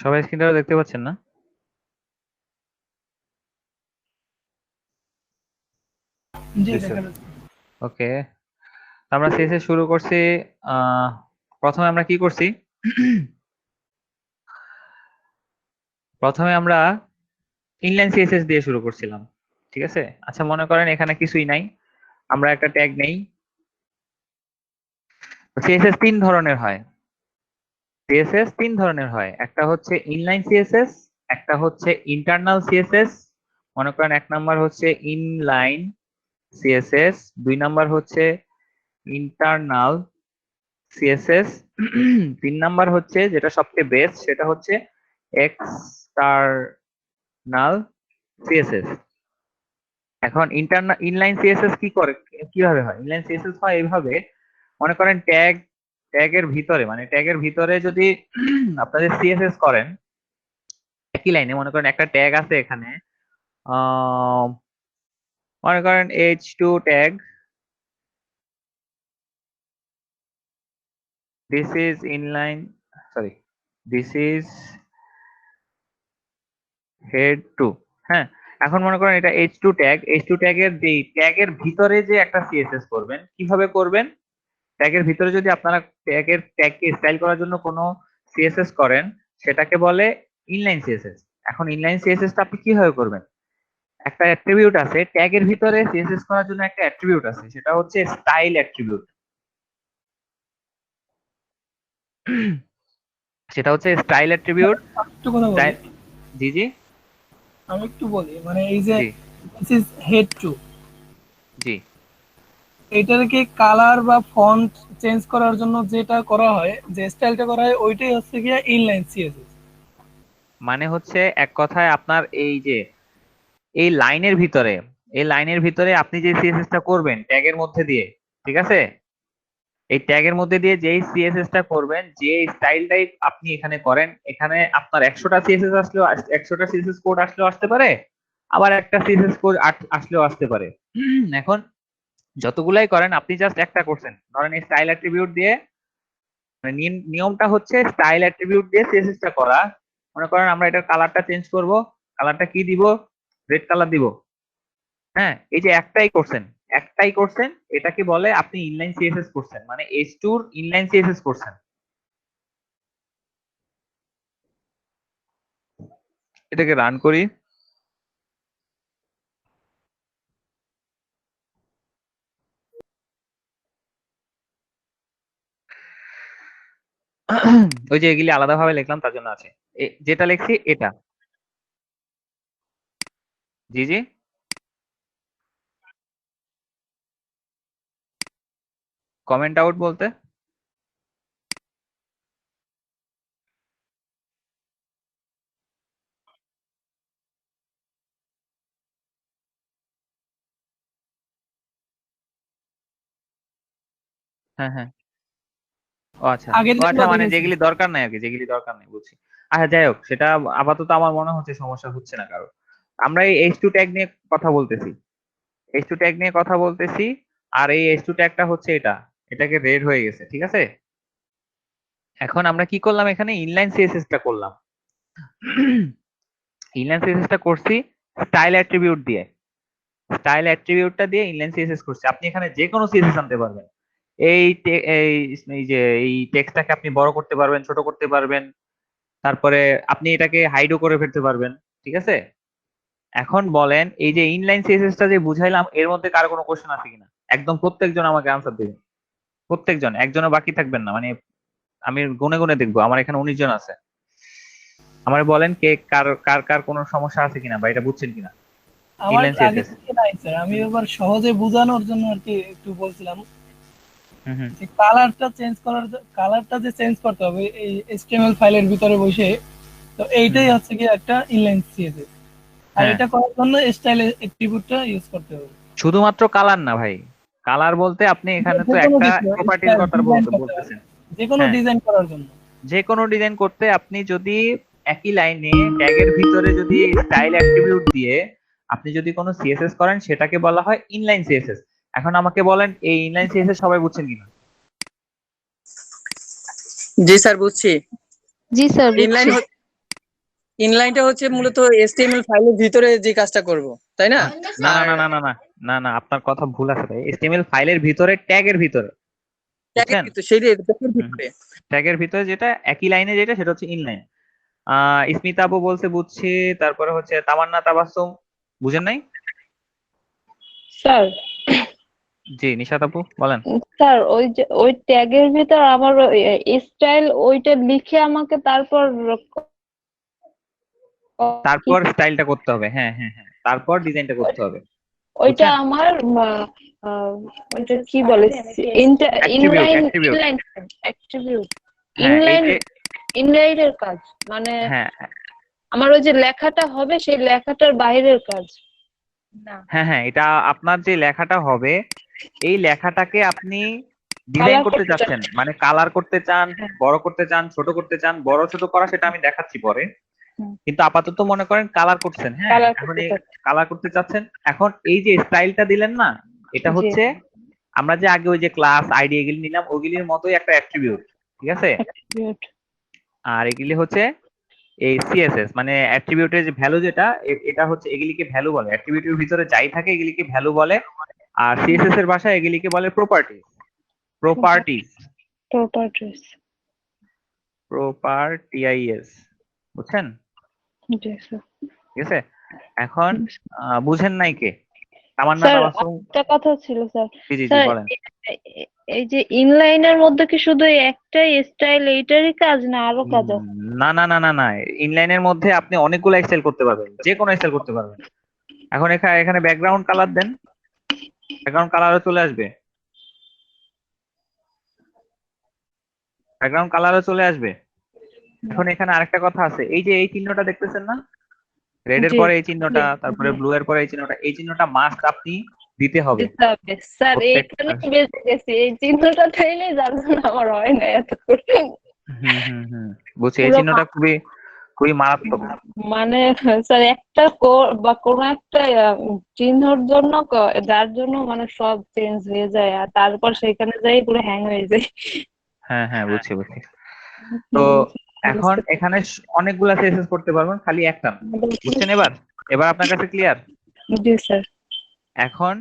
সবাই স্ক্রিনটা দেখতে পাচ্ছেন না? জি দেখা যাচ্ছে। ওকে, আমরা সিএসএস শুরু করছি। প্রথমে আমরা কি করছি? প্রথমে আমরা ইনলাইন সিএসএস দিয়ে শুরু করছিলাম, ঠিক আছে? আচ্ছা, মনে করেন এখানে কিছুই নাই, আমরা একটা ট্যাগ নেই। সিএসএস তিন ধরনের হয়। সিএসএস তিন ধরনের হয়, একটা হচ্ছে ইনলাইন সিএসএস, একটা হচ্ছে ইন্টারনাল সিএসএস। মনে করেন এক নাম্বার হচ্ছে ইনলাইন সিএসএস, দুই নাম্বার হচ্ছে ইন্টারনাল সিএসএস, তিন নাম্বার হচ্ছে যেটা সবচেয়ে বেস্ট, সেটা হচ্ছে এক্সটার্নাল সিএসএস। এখন ইনলাইন সিএসএস কি করে, কিভাবে হয়? ইনলাইন সিএসএস হয় এইভাবে, মনে করেন ট্যাগের ভিতরে, মানে ট্যাগের ভিতরে যদি আপনাদের সিএসএস করেন একই লাইনে, মনে করেন একটা ট্যাগ আছে এখানে, আহ, মনে করেন h2 tag, this is inline, sorry, this is head to. হ্যাঁ, এখন মনে করেন এটা h2 ট্যাগ, h2 ট্যাগের যে ট্যাগের ভিতরে যে একটা সিএসএস করবেন, কিভাবে করবেন? ট্যাগের ভিতরে যদি আপনারা ট্যাগকে স্টাইল করার জন্য কোনো সিএসএস করেন, সেটাকে বলে ইনলাইন সিএসএস। এখন ইনলাইন সিএসএসটা আপনি কিভাবে করবেন? একটা অ্যাট্রিবিউট আছে ট্যাগের ভিতরে সিএসএস করার জন্য, একটা অ্যাট্রিবিউট আছে, সেটা হচ্ছে স্টাইল অ্যাট্রিবিউট। সেটা হচ্ছে স্টাইল অ্যাট্রিবিউট। একটু কথা বলি, জি জি আমি একটু বলি, মানে এই যে জি দিস ইজ হেড টু, জি। এটার কি কালার বা ফন্ট চেঞ্জ করার জন্য যেটা করা হয়, যে স্টাইলটা করা হয়, ওইটাই হচ্ছে গিয়া ইনলাইন সিএসএস। মানে হচ্ছে এক কথায় আপনার এই যে এই লাইনের ভিতরে, এই লাইনের ভিতরে আপনি যে সিএসএসটা করবেন ট্যাগের মধ্যে দিয়ে, ঠিক আছে? এই ট্যাগের মধ্যে দিয়ে যেই সিএসএসটা করবেন, যে স্টাইলটাই আপনি এখানে করেন, এখানে আপনার 100টা সিএসএস আসলেও, 100টা সিএসএস কোড আসলেও আসতে পারে, আবার একটা সিএসএস কোড আসলেও আসতে পারে। এখন যতগুলাই করেন, আপনি জাস্ট একটা করছেন, ধরেন এই স্টাইল অ্যাট্রিবিউট দিয়ে, মানে নিয়মটা হচ্ছে স্টাইল অ্যাট্রিবিউট দিয়ে সিএসএস টা করা। মনে করেন আমরা এটার কালারটা চেঞ্জ করব, কালারটা কি দিব? রেড কালার দিব। হ্যাঁ, এই যে একটাই করছেন, এটাকে বলে আপনি ইনলাইন সিএসএস করছেন, মানে H2 এর ইনলাইন সিএসএস করছেন। এটাকে রান করি। ওই যে এগুলি আলাদাভাবে লিখলাম তার জন্য আছে, যেটা লিখছি এটা। জি জি। কমেন্ট আউট বলতে? হ্যাঁ হ্যাঁ। ও আচ্ছা। আগের ও দিন আচ্ছা, বা মানে দেখেছি। যেগুলি দরকার নাই আর কি, যেগুলি দরকার নাই, বুঝছি। আচ্ছা, যাই হোক, সেটা আপাতত আমার মনে হচ্ছে সমস্যা হচ্ছে না কারো। আমরা এই H2 ট্যাগ নিয়ে কথা বলতেছি, H2 ট্যাগ নিয়ে কথা বলতেছি। আর এই H2 ট্যাগটা হচ্ছে এটা, এটাকে রেড হয়ে গেছে, ঠিক আছে? এখন আমরা কি করলাম, এখানে ইনলাইন সিএসএস টা করলাম। ইনলাইন সিএসএস টা করছি স্টাইল অ্যাট্রিবিউট দিয়ে, স্টাইল অ্যাট্রিবিউটটা দিয়ে ইনলাইন সিএসএস করছি। আপনি এখানে যে কোনো সিএসএস আনতে পারবেন। এই যে এই টেক্সটটাকে আপনি বড় করতে পারবেন, ছোট করতে পারবেন, তারপরে আপনি এটাকে হাইডও করে ফেলতে পারবেন, ঠিক আছে? এখন বলেন, এই যে ইনলাইন সিএসএস টা যে বুঝাইলাম, এর মধ্যে কার কোনো কোশ্চেন আছে কিনা? একদম প্রত্যেকজন আমাকে আনসার দিবেন, প্রত্যেকজন, একজনও বাকি থাকবেন না, মানে আমি গুনে গুনে দেখবো, আমার এখানে 19 জন আছে। আমার বলেন কে কার কার কার কোনো সমস্যা আছে কিনা, বা এটা বুঝছেন কিনা আমার ইনলাইন আগে সিএসএস? থেকে নাই স্যার, আমি এবার সহজে বোঝানোর জন্য আর কি একটু বলছিলাম হুম হুম যে কালারটা যে চেঞ্জ করতে হবে এই এইচটিএমএল ফাইলের ভিতরে বসে। তো হুম এইটাই হুম। হচ্ছে কি একটা ইনলাইন সিএসএস, আর হ্যাঁ, এটা করার জন্য স্টাইল অ্যাট্রিবিউটটা ইউজ করতে হবে। শুধুমাত্র কালার না ভাই, কালার বলতে আপনি এখানে যে তো কোনো একটা কিছু প্রপার্টির স্টাইল কথা ডিজাইন করতে পারে, বলতেছেন। যে কোনো হ্যাঁ, ডিজাইন করার জন্য। যে কোনো ডিজাইন করতে আপনি যদি একই লাইনে ট্যাগের ভিতরে যদি স্টাইল অ্যাট্রিবিউট দিয়ে আপনি যদি কোনো সিএসএস করেন, সেটাকে বলা হয় ইনলাইন সিএসএস। এখন আমাকে বলেন এই ইনলাইন সিএসএস সবাই বুঝছেন কিনা? জি স্যার বুঝছি। জি স্যার ইনলাইন বুঝছি। ইনলাইনটা হচ্ছে মূলত HTML ফাইলের ভিতরে যে কাজটা করব, তাই না? না না আর না না না না না না, আপনার কথা ভুল আছে ভাই। HTML ফাইলের ভিতরে, ট্যাগের ভিতরে, ট্যাগের বুঝছেন? ভিতরে, সেইটাই ট্যাগের ভিতরে। ট্যাগের ভিতরে যেটা একই লাইনে যেটা, সেটা হচ্ছে ইনলাইন। স্মিতা আপু বলছে বুঝছি, তারপরে হচ্ছে তামান্না তাবাসসুম, বুঝেন নাই? স্যার জি, নিশাত আপু বলেন। স্যার ওই যে ওই ট্যাগের ভিতর আমার স্টাইল ওইটা লিখে আমাকে তারপর কি তারপর স্টাইলটা করতে হবে, হ্যাঁ হ্যাঁ হ্যাঁ, তারপর ডিজাইনটা করতে হবে, ওইটা বুঝছেন? আমার ওইটা কি বলে attribute, inline attribute. Inline attribute হ্যাঁ এই ইনলাইন যে, ইনলাইনের কাজ মানে হ্যাঁ আমার ওই যে লেখাটা হবে সেই লেখাটার বাইরের কাজ না হ্যাঁ হ্যাঁ, এটা আপনার যে লেখাটা হবে, এই লেখাটাকে আপনি ডিজাইন কালার করতে করতে চান চাচ্ছেন, মানে কালার করতে চান, হ্যাঁ, বড় করতে চান, ছোট করতে চান। বড় ছোট করা সেটা আমি দেখাচ্ছি পরে, হুম, কিন্তু আপাতত মনে করেন কালার করছেন। হ্যাঁ, কালার এখন করতে এই চান কালার করতে চাচ্ছেন। এখন এই যে স্টাইলটা দিলেন না, এটা জি হচ্ছে আমরা যে আগে ওই যে ক্লাস আইডি এগুলি নিলাম, ওগুলির মতোই একটা অ্যাট্রিবিউট, ঠিক আছে? অ্যাট্রিবিউট আর এগুলি হচ্ছে এই সিএসএস, মানে অ্যাট্রিবিউটের যে ভ্যালু যেটা, এটা হচ্ছে এগুলিকে ভ্যালু বলে। অ্যাট্রিবিউটের ভিতরে যাই থাকে এগুলিকে ভ্যালু বলে। আর সিএসএস এর ভাষায় এগুলিকে বলে প্রপার্টিজ। প্রপার্টিজ, প্রপার্টিজ প্রপার্টিআইএস, বুঝছেন? জি স্যার ঠিক আছে। এখন বুঝেন নাই কে? তামান্না স্যার তাবাসসুম। একটা কথা ছিল স্যার জি জি জি, স্যার বলেন। এই যে ইনলাইনের মধ্যে কি শুধু এই একটাই স্টাইল এইটারই কাজ না আরো কাজ আছে না না না না না, ইনলাইনের মধ্যে আপনি অনেকগুলো স্টাইল করতে পারবেন, যে কোনো স্টাইল করতে পারবেন। এখন এখানে এখানে ব্যাকগ্রাউন্ড কালার দেন, ব্যাকগ্রাউন্ড কালারও চলে আসবে, ব্যাকগ্রাউন্ড কালারও চলে আসবে। এখন এখানে আরেকটা কথা আছে, এই যে এই চিহ্নটা দেখতেছেন না, রেড এর জি পরে এই চিহ্নটা, জি তারপরে জি ব্লু এর পরে এই চিহ্নটা মাস্ট আপনি দিতে হবে দিতে হবে স্যার প্রত্যেকটা। এইখানে বেঁচে গেছি এই চিহ্নটা থাইলে যার জন্য আমার হয় না এত করে হুম হুম হুম, বুঝছি। এই পুরো চিহ্নটা খুবই খুবই মারাত্মক। মানে স্যার একটা বা কোন একটা চিহ্নর জন্য যার জন্য মানে সব চেঞ্জ হয়ে যায় আর তারপর সেখানে যাই পুরো হ্যাং হয়ে যায় হ্যাঁ হ্যাঁ, বুঝছি বুঝছি। তো হুম, এখন বুঝতে এখানে অনেকগুলা সিএসএস করতে পারবেন, খালি একটা না। বুঝছেন? এবার এবার আপনার কাছে ক্লিয়ার? জি স্যার এখন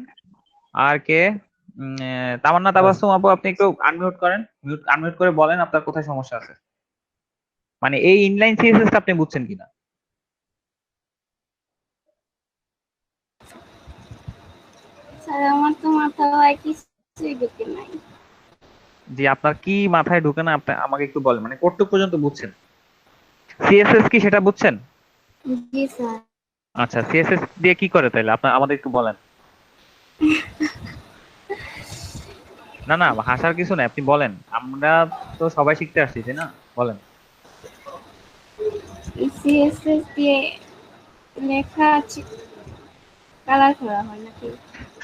আর কে? তামান্না তাবাসসুম আপু, আপনি একটু আনমিউট করেন, আনমিউট করে বলেন আপনার কোথায় সমস্যা আছে, মানে এই ইনলাইন সিএসএস টা আপনি বুঝছেন কিনা। স্যার আমার তো মাথায় কিছুই ঢুকে নাই। জি, আপনার কি মাথায় ঢুকে না, আপনি আমাকে একটু বলেন, মানে কতটুকু পর্যন্ত বুঝছেন? সিএসএস কি সেটা বুঝছেন? জি স্যার। আচ্ছা, সিএসএস দিয়ে কি করে তাইলে আপনার আমাদের একটু বলেন। না না, হাসার কিছু নাই, আপনি বলেন, আমরা তো সবাই শিখতে আসছি, তাই না? বলেন। সিএসএস দিয়ে লেখা কালার করা হয় নাকি?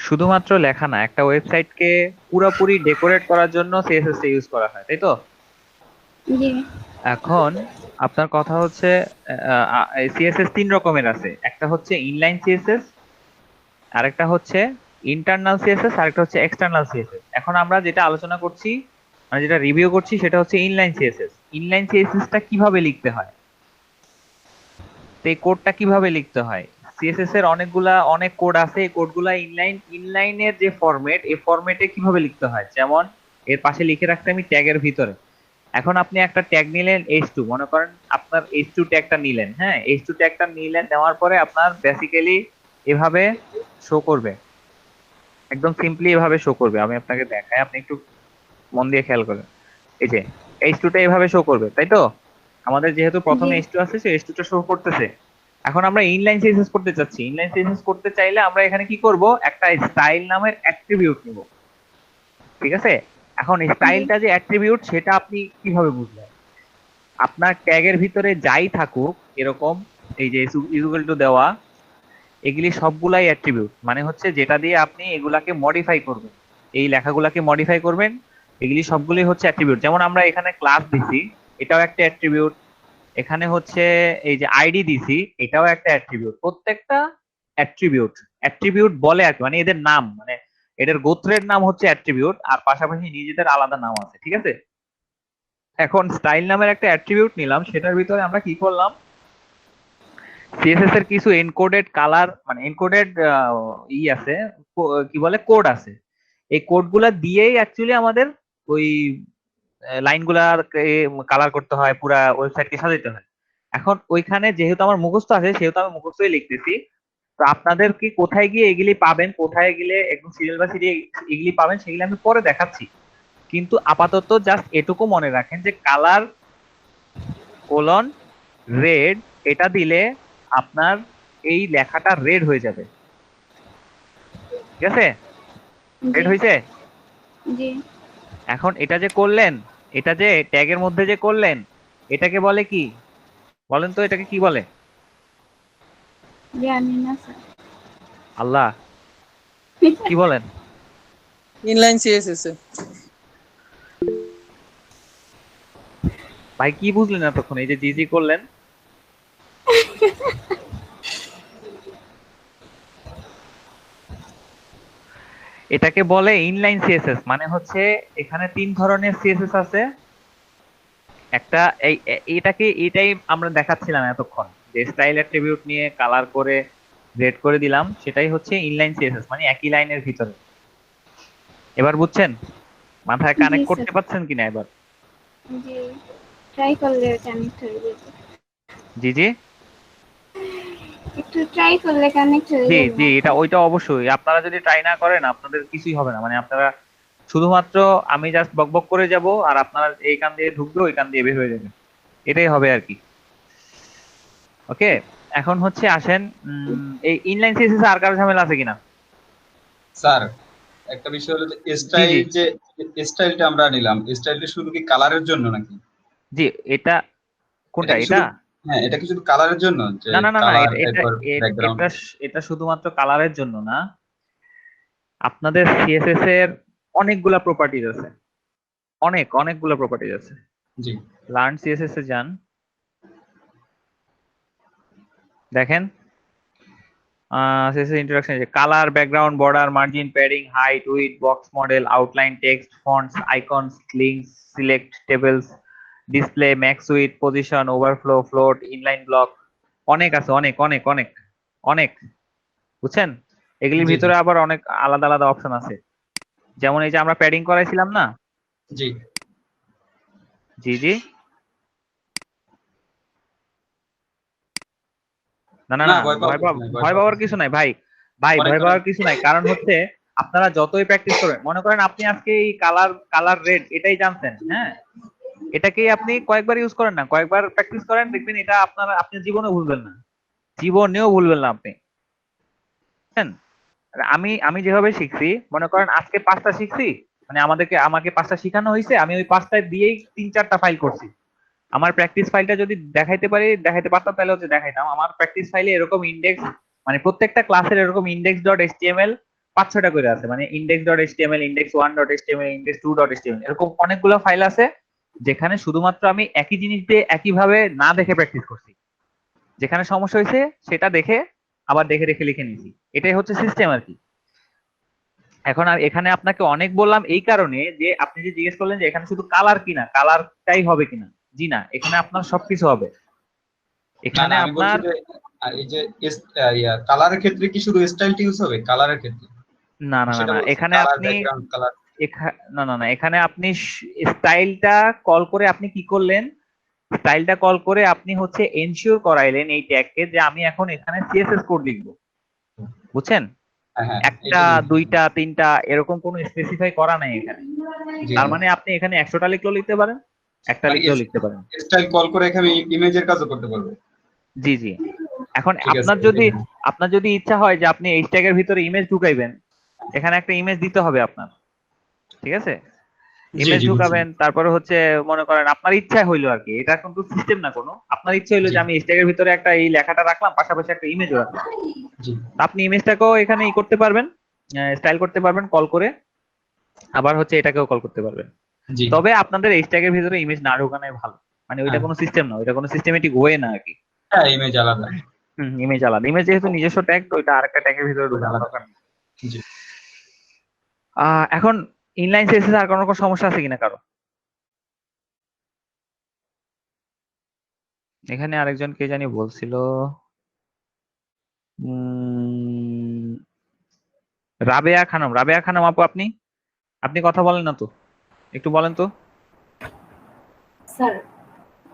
শুধুমাত্র লেখা না, একটা ওয়েবসাইটকে পুরোপুরি ডেকোরেট করার জন্য সিএসএস টা ইউজ করা হয়, তাই তো? জি এখন আপনার কথা হচ্ছে সিএসএস তিন রকমের আছে, একটা হচ্ছে ইনলাইন সিএসএস, আরেকটা হচ্ছে ইন্টারনাল সিএসএস, আরেকটা হচ্ছে এক্সটার্নাল সিএসএস। এখন আমরা যেটা আলোচনা করছি, মানে যেটা রিভিউ করছি, সেটা হচ্ছে ইনলাইন সিএসএস। ইনলাইন সিএসএস টা কিভাবে লিখতে হয়, তো এই কোডটা কিভাবে লিখতে হয়? সিএসএস এর অনেক কোড আছে, এই কোডগুলা ইনলাইনের যে ফরম্যাট, এই ফরম্যাটে কিভাবে লিখতে হয়, যেমন এর পাশে লিখে রাখতে আমি ট্যাগের ভিতরে। এখন আপনি একটা ট্যাগ নিলেন H2, মনে করেন আপনার H2 ট্যাগটা নিলেন, হ্যাঁ, H2 ট্যাগটা নিলেন, নেওয়ার পরে আপনার বেসিক্যালি এভাবে শো করবে, একদম সিম্পলি এভাবে শো করবে। আমি আপনাকে দেখাই, আপনি একটু মন দিয়ে খেয়াল করেন। এই যে H2 টা এভাবে শো করবে, তাই তো? আমাদের যেহেতু প্রথমে জি H2 আছে, সে H2 টা শো করতেছে। এখন আমরা ইনলাইন সিএসএস করতে চাচ্ছি। ইনলাইন সিএসএস করতে চাইলে আমরা এখানে কি করব, একটা স্টাইল নামের অ্যাট্রিবিউট নিব, ঠিক আছে? এখন জি স্টাইলটা যে অ্যাট্রিবিউট, সেটা আপনি কিভাবে বুঝলেন? আপনার ট্যাগের ভিতরে যাই থাকুক এরকম, এই যে ইকুয়াল টু দেওয়া, এগুলি সবগুলাই অ্যাট্রিবিউট, মানে হচ্ছে যেটা দিয়ে আপনি এগুলাকে মডিফাই করবেন, এই লেখাগুলাকে মডিফাই করবেন, এগুলি সবগুলি হচ্ছে অ্যাট্রিবিউট। যেমন আমরা এখানে ক্লাস দিছি, এটাও একটা অ্যাট্রিবিউট। এখানে হচ্ছে এই যে আইডি দিছি, এটাও একটা অ্যাট্রিবিউট। প্রত্যেকটা অ্যাট্রিবিউট, অ্যাট্রিবিউট বলে আর কি, মানে এদের নাম, মানে এদের গোত্রের নাম হচ্ছে অ্যাট্রিবিউট, আর পাশাপাশি নিজেদের আলাদা নাম আছে, ঠিক আছে? এখন স্টাইল নামের একটা অ্যাট্রিবিউট নিলাম, সেটার ভিতরে আমরা কি করলাম, সিএসএস এর কিছু এনকোডেড কালার মানে এনকোডেড আছে, কি বলে কোড আছে। এই কোডগুলা দিয়েই অ্যাকচুয়ালি আমাদের ওই লাইনগুলা কালার করতে হয়, পুরা ওয়েবসাইটকে সাজাতে হয়। এখন ওইখানে যেহেতু আমার মুখস্থ আছে সেহেতু আমি মুখস্থই লিখতেছি। তো আপনাদের কি কোথায় গিয়ে এগুলি পাবেন, কোথায় গেলে একদম সিরিয়াল বাই সিরিয়াল এগুলি পাবেন সেগুলি আমি পরে দেখাচ্ছি। কিন্তু আপাতত জাস্ট এটুকু মনে রাখেন যে কালার কোলন রেড এটা দিলে আপনার এই লেখাটা রেড হয়ে যাবে। ঠিক আছে, রেড জি হয়েছে। জি এখন এটা যে করলেন, এটা যে ট্যাগের মধ্যে যে করলেন, এটাকে বলে কি বলেন তো, এটাকে কি বলে? জানি না স্যার। আল্লাহ, কি বলেন? ইনলাইন সিএসএস এ ভাই কি বুঝলেন এতক্ষণ এই যে জিজি করলেন? এটাকে বলে ইনলাইন সিএসএস। মানে হচ্ছে এখানে 3 ধরনের সিএসএস আছে। একটা এটাই আমরা দেখাচ্ছিলাম এতক্ষণ, যে স্টাইল অ্যাট্রিবিউট নিয়ে কালার করে রেড করে দিলাম, সেটাই হচ্ছে ইনলাইন সিএসএস, মানে একই লাইনের ভিতরে। এবার বুঝছেন? মাথায় জি কানেক্ট স্যার। করতে পারছেন কিনা এবার? জি ট্রাই করলে কানেক্ট হয়ে যাবে। জি জি একটু ট্রাই করলে কানেক্ট হয়ে জি যাবে। জি, এটা ওইটা অবশ্যই। আপনারা যদি ট্রাই না করেন আপনাদের কিছুই হবে না। মানে আপনারা শুধুমাত্র আমি জাস্ট বকবক করে যাব আর আপনারা এই কান দিয়ে ঢুকবে ওই কান দিয়ে বের হয়ে যাবে, এটাই হবে আর কি। ওকে, এখন হচ্ছে আসেন এই ইনলাইন সিএসএস আর কারো ঝামেলা আছে কিনা? স্যার একটা বিষয় হলো যে স্টাইল, যে স্টাইলটা আমরা নিলাম, স্টাইলটা শুধু কি কালারের জন্য নাকি? জি, এটা কোনটা? কি এটা শুধু, হ্যাঁ এটা কি শুধু কালারের জন্য, যে না না না না, কালার এটা একবার ব্যাকগ্রাউন্ড? এটা এটা শুধুমাত্র কালারের জন্য না। আপনাদের সিএসএস এর অনেকগুলা প্রপার্টিজ আছে, অনেকগুলা প্রপার্টিজ আছে। জি লার্ন সিএসএস এ যান, দেখেন সিএসএস ইন্ট্রোডাকশন, যে colour, background, border, margin, padding, height, width, box model, outline, text, fonts, icons, links, select, tables, display, max width, position, overflow, float, inline block, অনেক আছে, অনেক অনেক অনেক অনেক। বুঝছেন? এগুলির জি ভিতরে আবার অনেক আলাদা আলাদা অপশন আছে। যেমন এই যে আমরা প্যাডিং করাইছিলাম না? জি জি জি না না না, না, ভয় পাওয়ার কিছু নাই, ভয় পাওয়ার কিছু নাই ভাই। ভাই অনেক ভয় পাওয়ার কিছু নাই, কারণ হচ্ছে আপনারা যতই প্র্যাকটিস করবেন, মনে করেন আপনি আজকে এই কালার রেড এটাই জানতেন, হ্যাঁ, এটাকেই আপনি কয়েকবার ইউজ করেন না, কয়েকবার প্র্যাকটিস করেন, দেখবেন এটা আপনি জীবনেও ভুলবেন না, জীবনেও ভুলবেন না আপনি। বুঝছেন? আর আমি যেভাবে শিখছি, মনে করেন আজকে 5টা শিখছি, মানে আমাকে 5টা শেখানো হয়েছে, আমি ওই 5টায় দিয়েই 3-4টা ফাইল করছি। আমার প্র্যাকটিস ফাইলটা যদি দেখাইতে পারতাম তাহলে হচ্ছে দেখাইতাম। আমার প্র্যাকটিস ফাইলে এরকম ইন্ডেক্স, মানে প্রত্যেকটা ক্লাসের এরকম ইন্ডেক্স ডট এচটিএমএল 5-6টা করে আছে, মানে index dot HTML, index 1 dot HTML, index 2 dot HTML, এরকম অনেকগুলো ফাইল আছে যেখানে শুধুমাত্র আমি একই জিনিস দিয়ে একইভাবে না দেখে প্র্যাকটিস করছি। যেখানে সমস্যা হয়েছে সেটা দেখে আবার দেখে দেখে লিখে নিয়েছি, এটাই হচ্ছে সিস্টেম আর কি। এখন আর এখানে আপনাকে অনেক বললাম এই কারণে যে আপনি যে জিজ্ঞেস করলেন যে এখানে শুধু কালার কিনা, কালারটাই হবে কিনা, জি না, এখানে আপনার সবকিছু হবে। না এখানে না, আমি বলছি আপনার যে এই যে কালারের ক্ষেত্রে কি শুধু স্টাইলটা ইউজ হবে কালারের ক্ষেত্রে? না না না সেটা না, বলছি, এখানে কালার, আপনি ব্যাকগ্রাউন্ড কালার। না না না, এখানে আপনি স্টাইলটা কল করে আপনি কি করলেন, স্টাইলটা কল করে আপনি হচ্ছে এনশিওর করাইলেন এই ট্যাগকে যে আমি এখন এখানে সিএসএস কোড লিখবো। বুঝছেন? হ্যাঁ হ্যাঁ, একটা, দুইটা, তিনটা এরকম কোনো স্পেসিফাই করা নাই এখানে। জি তার মানে আপনি এখানে 100টা লিখলেও লিখতে পারেন, একটা লিখলেও লিখতে পারেন। স্টাইল কল করে এখানে ইমেজের কাজও করতে পারবো। জি জি। এখন ঠিক আছে, আপনার যদি ইচ্ছা হয় যে আপনি এই ট্যাগের ভিতরে ইমেজ ঢুকাইবেন, এখানে একটা ইমেজ দিতে হবে আপনার, ঠিক আছে? জি, ইমেজ জি, ঢুকাবেন, তারপরে হচ্ছে মনে করেন আপনার ইচ্ছা হইলো আর কি, এটা কিন্তু সিস্টেম না কোনো, আপনার ইচ্ছা হইলো জি। যে আমি এই ট্যাগের ভিতরে একটা এই লেখাটা রাখলাম, পাশাপাশি একটা ইমেজও রাখলাম, জি আপনি ইমেজটাকেও এখানে করতে পারবেন, স্টাইল করতে পারবেন কল করে, আবার হচ্ছে এটাকেও কল করতে পারবেন। জি তবে আপনাদের এই ট্যাগের ভিতরে ইমেজ না ঢোকানোই ভালো, মানে ওইটা হ্যাঁ। কোনো সিস্টেম না, ওইটা কোনো সিস্টেমেটিক ওয়ে না আর কি। হ্যাঁ, ইমেজ আলাদা। ইমেজ আলাদা, ইমেজ যেহেতু নিজস্ব ট্যাগ, তো ওইটা আরেকটা ট্যাগের ভিতরে ঢোকানো আলাদা। দরকার নেই। জি এখন ইনলাইন সিএসএস আর কোনো সমস্যা আছে কিনা কারো? এখানে আরেকজন কে জানি বলছিল, উম, রাবেয়া খানম আপু, আপনি আপনি কথা বলেন না তো, একটু বলেন তো। স্যার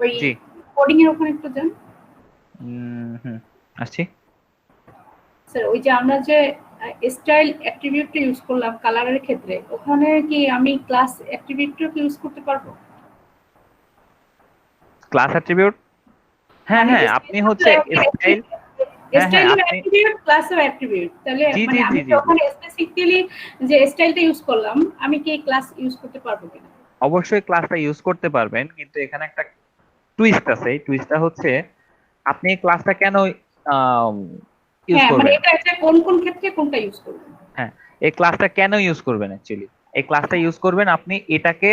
ওই জি। কোডিং এর ওখানে একটু যান। হুম, আসছি। স্যার ওই যে আমরা যে স্টাইল অ্যাট্রিবিউটটা ইউজ করলাম কালারের ক্ষেত্রে, ওখানে কি আমি ক্লাস অ্যাট্রিবিউটটা ইউজ করতে পারবো? ক্লাস অ্যাট্রিবিউট, হ্যাঁ মানে হ্যাঁ, আপনি হচ্ছে স্টাইল, হ্যাঁ হ্যাঁ স্টাইল আপনি, অ্যাট্রিবিউট ক্লাসও অ্যাট্রিবিউট, তাহলে জি মানে জি আমি জি কি জি জি, ওখানে স্পেসিফিক্যালি যে স্টাইলটা ইউজ করলাম আমি কি ক্লাস ইউজ করতে পারবো কিনা? অবশ্যই ক্লাসটা ইউজ করতে পারবেন, কিন্তু এখানে একটা টুইস্ট আছে। এই টুইস্টটা হচ্ছে আপনি এই ক্লাসটা কেন ইউজ হ্যাঁ মানে করবেন। এটা একটা কোন কোন ক্ষেত্রে কোনটা ইউজ করবেন? হ্যাঁ, এই ক্লাসটা কেন ইউজ করবেন অ্যাকচুয়ালি, এই ক্লাসটা ইউজ করবেন আপনি এটাকে,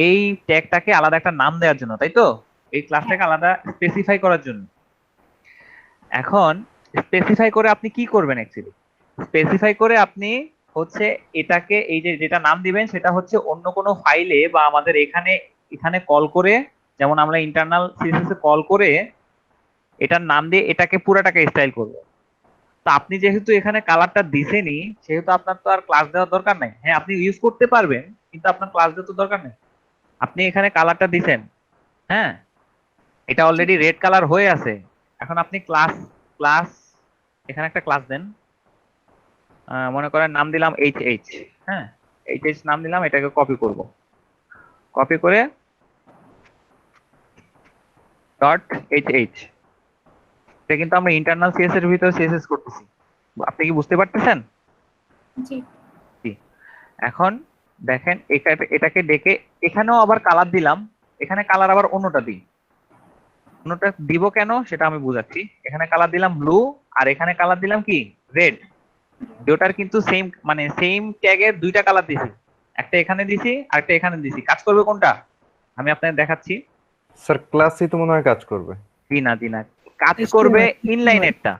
এই ট্যাগটাকে আলাদা একটা নাম দেওয়ার জন্য, তাই তো? এই ক্লাসটাকে আলাদা স্পেসিফাই করার জন্য। এখন স্পেসিফাই করে আপনি কি করবেন অ্যাকচুয়ালি, স্পেসিফাই করে আপনি হচ্ছে এটাকে, এই যে যেটা নাম দিবেন সেটা হচ্ছে অন্য কোনো ফাইলে বা আমাদের এখানে এখানে কল করে, যেমন আমরা ইন্টারনাল সিএসএস এ কল করে এটার নাম দিয়ে এটাকে পুরাটাকে স্টাইল করবো। তো আপনি যেহেতু এখানে কালারটা দিছেনই, সেহেতু আপনার তো আর ক্লাস দেওয়ার দরকার নাই। হ্যাঁ, আপনি ইউজ করতে পারবেন, কিন্তু আপনার ক্লাস দেওয়ার তো দরকার নেই। আপনি এখানে কালারটা দিছেন, হ্যাঁ, এটা অলরেডি রেড কালার হয়ে আছে। এখন আপনি ক্লাস ক্লাস এখানে একটা ক্লাস দেন, মনে করেন নাম দিলাম এইচ, হ্যাঁ, এইচ নাম দিলাম, এটাকে কপি করব, কপি করে ডট এইচ, এটা কিন্তু আমরা ইন্টারনাল সিএস এর ভিতরে সিএসএস করতেছি। আপনি কি বুঝতে পারতেছেন? জি জি। এখন দেখেন এটাকে ডেকে এখানেও আবার কালার দিলাম, এখানে কালার আবার অন্যটা দিই। অন্যটা দিব কেন সেটা আমি বুঝাচ্ছি। এখানে কালার দিলাম ব্লু, আর এখানে কালার দিলাম কি রেড। দুটার কিন্তু সেম, মানে সেম ট্যাগের দুইটা কালার দিছি, একটা এখানে দিছি আর একটা এখানে দিছি। কাজ করবে কোনটা আমি আপনাকে দেখাচ্ছি। স্যার ক্লাসই তো মনে হয় কাজ করবে। দিনা কাজ করবে ইনলাইনেরটা,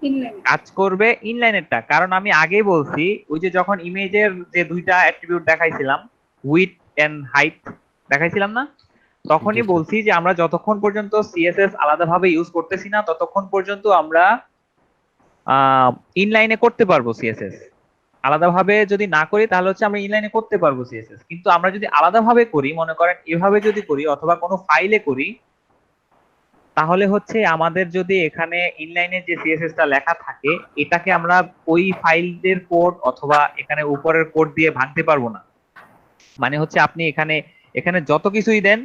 ইনলাইন। কাজ করবে ইনলাইনেরটা, কারণ আমি আগেই বলছি ওই যে যখন ইমেজের যে দুইটা অ্যাট্রিবিউট দেখাইছিলাম, উইডথ এন্ড হাইট দেখাইছিলাম না, তখনই বলছি যে আমরা যতক্ষণ পর্যন্ত সিএসএস আলাদাভাবে ইউজ করতেছি না ততক্ষণ পর্যন্ত আমরা ইনলাইনে করতে পারবো সিএসএস। আলাদাভাবে যদি না করি তাহলে হচ্ছে আমরা ইনলাইনে করতে পারবো সিএসএস, কিন্তু আমরা যদি আলাদাভাবে করি, মনে করেন এভাবে যদি করি অথবা কোনো ফাইলে করি, তাহলে হচ্ছে আমাদের যদি এখানে ইনলাইনে যে সিএসএস টা লেখা থাকে এটাকে আমরা ওই ফাইলের কোড অথবা এখানে উপরের কোড দিয়ে ভাঙতে পারবো না। মানে হচ্ছে আপনি এখানে এখানে যত কিছুই দেন,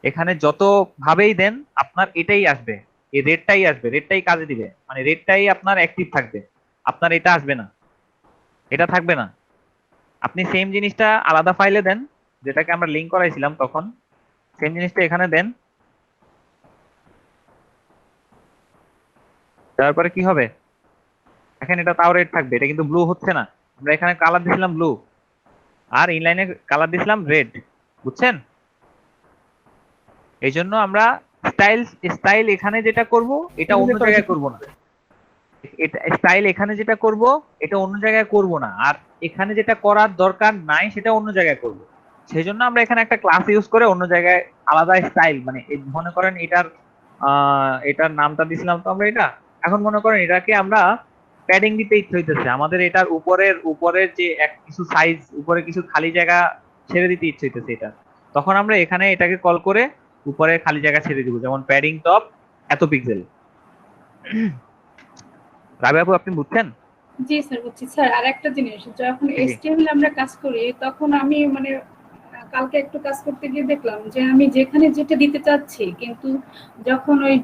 এখানে যত ভাবেই দেন, আপনার এটাই আসবে, এই রেডটাই আসবে, রেডটাই কাজে দিবে, মানে রেডটাই আপনার অ্যাক্টিভ থাকবে, আপনার এটা আসবে না, এটা থাকবে না। আপনি সেম জিনিসটা আলাদা ফাইলে দেন, যেটাকে আমরা লিংক করাইছিলাম তখন, সেম জিনিসটা এখানে দেন, তারপরে কি হবে দেখেন, এটা তাও রেড থাকবে, এটা কিন্তু ব্লু হচ্ছে না। আমরা এখানে কালার দিছিলাম ব্লু আর ইনলাইনে কালার দিছিলাম রেড, বুঝছেন? এই জন্য আমরা স্টাইল এখানে যেটা করব এটা অন্য জায়গায় করব না, এটা স্টাইল এখানে যেটা করব এটা অন্য জায়গায় করব না, আর এখানে যেটা করার দরকার নাই সেটা অন্য জায়গায় করব। সেই জন্য আমরা এখানে একটা ক্লাস ইউজ করে অন্য জায়গায় আলাদা স্টাইল, মানে মনে করেন এটার নামটা দিছিলাম তো আমরা এটা, এখন মনে করেন এটাকে আমরা প্যাডিং দিতে ইচ্ছে হইতেছে, আমাদের এটার উপরের যে কিছু সাইজ, উপরে কিছু খালি জায়গা ছেড়ে দিতে ইচ্ছে হইতেছে এটা, তখন আমরা এখানে এটাকে কল করে উপরে খালি জায়গা ছেড়ে দিব, যেমন প্যাডিং টপ এত পিক্সেল। রাবিয়া আপু আপনি বুঝছেন? জি স্যার বুঝছি। স্যার আর একটা জিনিস, যখন জি। এইচটিএমএল আমরা কাজ করি তখন আমি মানে কালকে একটু কাজ করতে গিয়ে দেখলাম যে আমি যেখানে যেটা দিতে চাচ্ছি, কিন্তু যখন ওই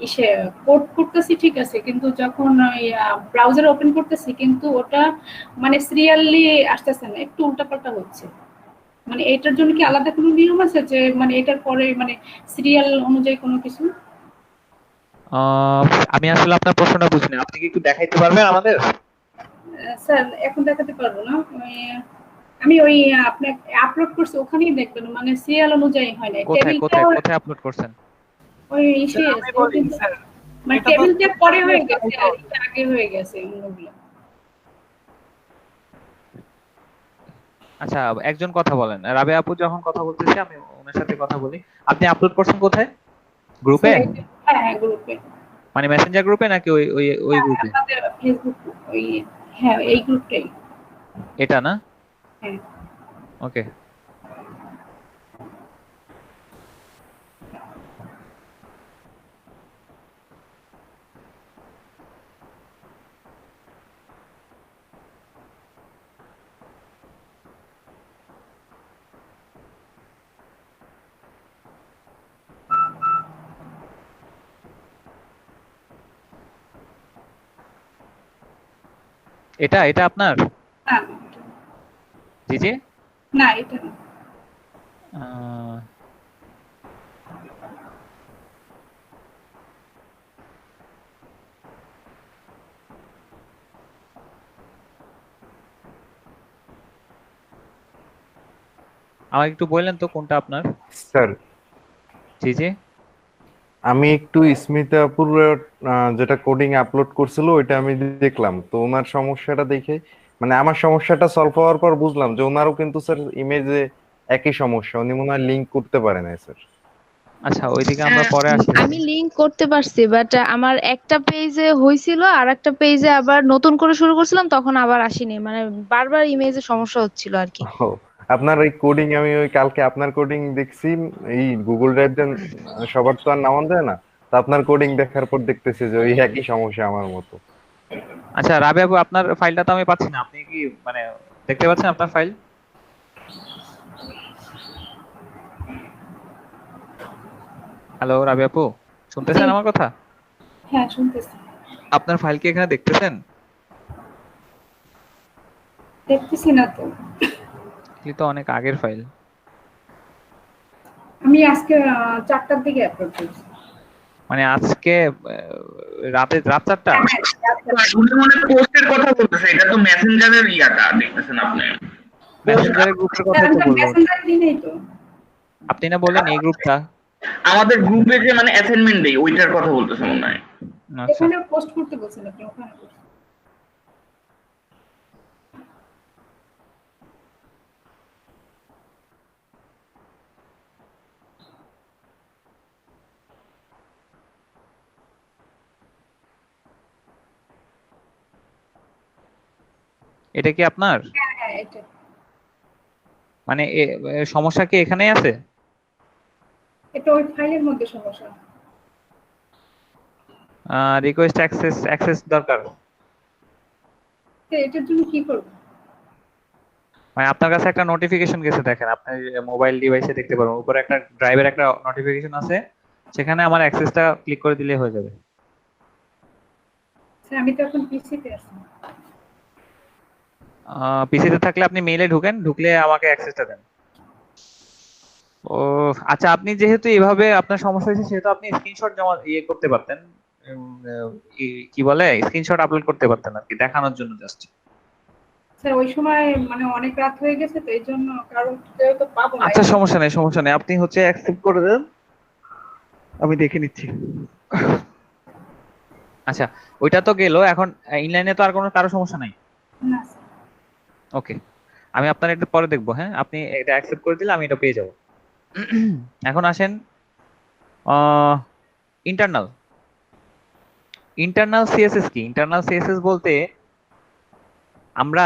ইসে কোড করতেছি ঠিক আছে, কিন্তু যখন ওই ব্রাউজার ওপেন করতেছি কিন্তু ওটা মানে সিরিয়ালি আসতেছে না, একটু উল্টাপাল্টা হচ্ছে। মানে এটার জন্য কি আলাদা কোনো নিয়ম আছে যে মানে এটার পরে মানে সিরিয়াল অনুযায়ী কোনো কিছু? আমি আসলে আপনার প্রশ্নটা বুঝিনি, আপনি কি একটু দেখাইতে পারবেন আমাদের? স্যার এখন দেখাতে পারবো না, আমি ওই আপনার আপলোড করছি ওখানেই দেখবেন, মানে সিরিয়াল অনুযায়ী হয় না কোথায় টেবিলটা, কোথায় কোথায় আপলোড করছেন? ওই ইসে আমি বলি স্যার, মানে এটা তো টেবিলটা পরে হয়ে গেছে আর এটা আগে হয়ে গেছে অন্যগুলো। আচ্ছা, একজন কথা বলেন, রাবিয়া আপু যখন কথা বলতেছে আমি ওনার সাথে কথা বলি। আপনি আপলোড করছেন কোথায়, গ্রুপে? হ্যাঁ হ্যাঁ গ্রুপে। মানে মেসেঞ্জার গ্রুপে নাকি ওই ওই ওই গ্রুপে? আমাদের ফেসবুক ওই, হ্যাঁ এই গ্রুপটাই। এটা না? হ্যাঁ ওকে। এটা এটা আপনার? না জি জি। না এটা না। আহ, আমাকে একটু বললেন তো কোনটা আপনার? স্যার জি জি। আমি একটু স্মিতা আপুর যেটা কোডিং আপলোড করছিল ওইটা আমি দেখলাম, তো ওনার সমস্যাটা দেখে মানে আমার সমস্যাটা সলভ হওয়ার পর বুঝলাম যে ওনারও কিন্তু স্যার ইমেজে একই সমস্যা, উনি মনে হয় লিঙ্ক করতে পারে না স্যার। আচ্ছা ওইদিকে আমরা পরে আসতেছি। আমি লিংক করতে পারছি, বাট আমার একটা পেজে হয়েছিল আর একটা পেজে আবার নতুন করে শুরু করছিলাম, তখন আবার আসেনি, মানে বারবার ইমেজে সমস্যা হচ্ছিল আর কি। ও, আপনার ওই কোডিং আমি ওই কালকে আপনার কোডিং দেখছি, এই গুগল ড্রাইভ সবার তো আর নামান যায় না, তো আপনার কোডিং দেখার পর দেখতেছি যে ওই একই সমস্যা আমার মতো। আচ্ছা রাবিয়া আপু, আপনার ফাইলটা তো আমি পাচ্ছি না, আপনি কি মানে দেখতে পাচ্ছেন আপনার ফাইল? হ্যালো রাবিয়া আপু, শুনতেছেন আমার কথা? হ্যাঁ শুনতেছি। আপনার ফাইল কি এখানে দেখতেছেন? দেখতেছি না তো। এগুলি তো অনেক আগের ফাইল। আমি আজকে 4টার দিকে আপলোড করছি। মানে আজকে রাত 4টা? উনি মনে হয় পোস্টের কথা বলতেছে, এটা তো মেসেঞ্জারের ইয়াটা দেখতেছেন আপনি। মেসেঞ্জারের গ্রুপের কথা তো বলবো। মেসেঞ্জার দিনেই তো আপনি না বললেন এই গ্রুপটা? আমাদের গ্রুপে যে মানে অ্যাসাইনমেন্ট দেই ওইটার কথা বলতেছে মনে হয়। আচ্ছা এখানে পোস্ট করতে বলছেন আপনি, ওখানে করছেন। এটা কি আপনার? হ্যাঁ এটা মানে সমস্যা কি এখানেই আছে? এটা ওই ফাইলের মধ্যে সমস্যা। রিকোয়েস্ট অ্যাক্সেস দরকার। তো এটার জন্য কি করব? মানে আপনার কাছে একটা নোটিফিকেশন গেছে, দেখেন আপনার মোবাইল ডিভাইসে দেখতে পারবেন উপরে একটা ড্রাইভের একটা নোটিফিকেশন আছে, সেখানে আমার অ্যাক্সেসটা ক্লিক করে দিলে হয়ে যাবে। স্যার আমি তো এখন পিসিতে আছি। পিসিতে থাকলে আপনি মেইলে ঢুকেন, ঢুকলে আমাকে অ্যাক্সেসটা দেন। ও আচ্ছা, আপনি যেহেতু এইভাবে আপনার সমস্যা হয়েছে সেহেতু আপনি স্ক্রিনশট জমা করতে পারতেন, কি বলে স্ক্রিনশট আপলোড করতে পারতেন আর কি, দেখানোর জন্য জাস্ট। স্যার ওই সময় মানে অনেক রাত হয়ে গেছে তো এই জন্য, কারণ কেউ তো পাবো না। আচ্ছা সমস্যা নেই সমস্যা নেই, আপনি হচ্ছে অ্যাকসেপ্ট করে দেন, আমি দেখে নিচ্ছি। আচ্ছা ওইটা তো গেল, এখন ইনলাইনে তো আর কোনো কারো সমস্যা নাই? না স্যার। ওকে, আমি আপনার একটু পরে দেখবো। হ্যাঁ আপনি এটা অ্যাকসেপ্ট করে দিলে আমি এটা পেয়ে যাব। এখন আসেন ইন্টারনাল। ইন্টারনাল সিএসএস কি? ইন্টারনাল সিএসএস বলতে আমরা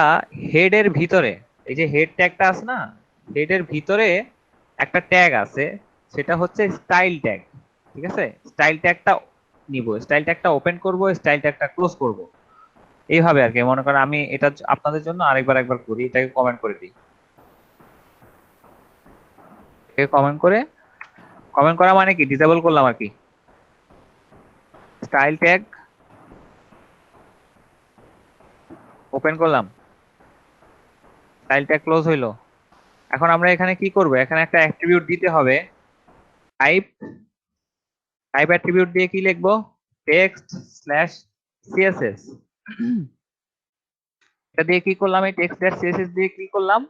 হেডের ভিতরে, এই যে হেড ট্যাগটা আছে না, হেডের ভিতরে একটা ট্যাগ আছে, সেটা হচ্ছে স্টাইল ট্যাগ। ঠিক আছে, স্টাইল ট্যাগটা নিব, স্টাইল ট্যাগটা ওপেন করব, স্টাইল ট্যাগটা ক্লোজ করব, এইভাবে আর কি। মনে করেন আমি এটা আপনাদের জন্য একবার করি, এটাকে কমেন্ট করে দিই। কমেন্ট করা মানে কি, ডিসেবল করলাম আর কি। স্টাইল ট্যাগ ওপেন করলাম, স্টাইল ট্যাগ ক্লোজ হইলো। এখন আমরা এখানে কি করব, এখানে একটা অ্যাট্রিবিউট দিতে হবে, টাইপ অ্যাট্রিবিউট দিয়ে কি লিখবো, টেক্সট স্ল্যাশ সিএসএস। এটা দিয়ে কি করলাম, এই টেক্সট স্ল্যাশ সিএসএস দিয়ে কি করলাম,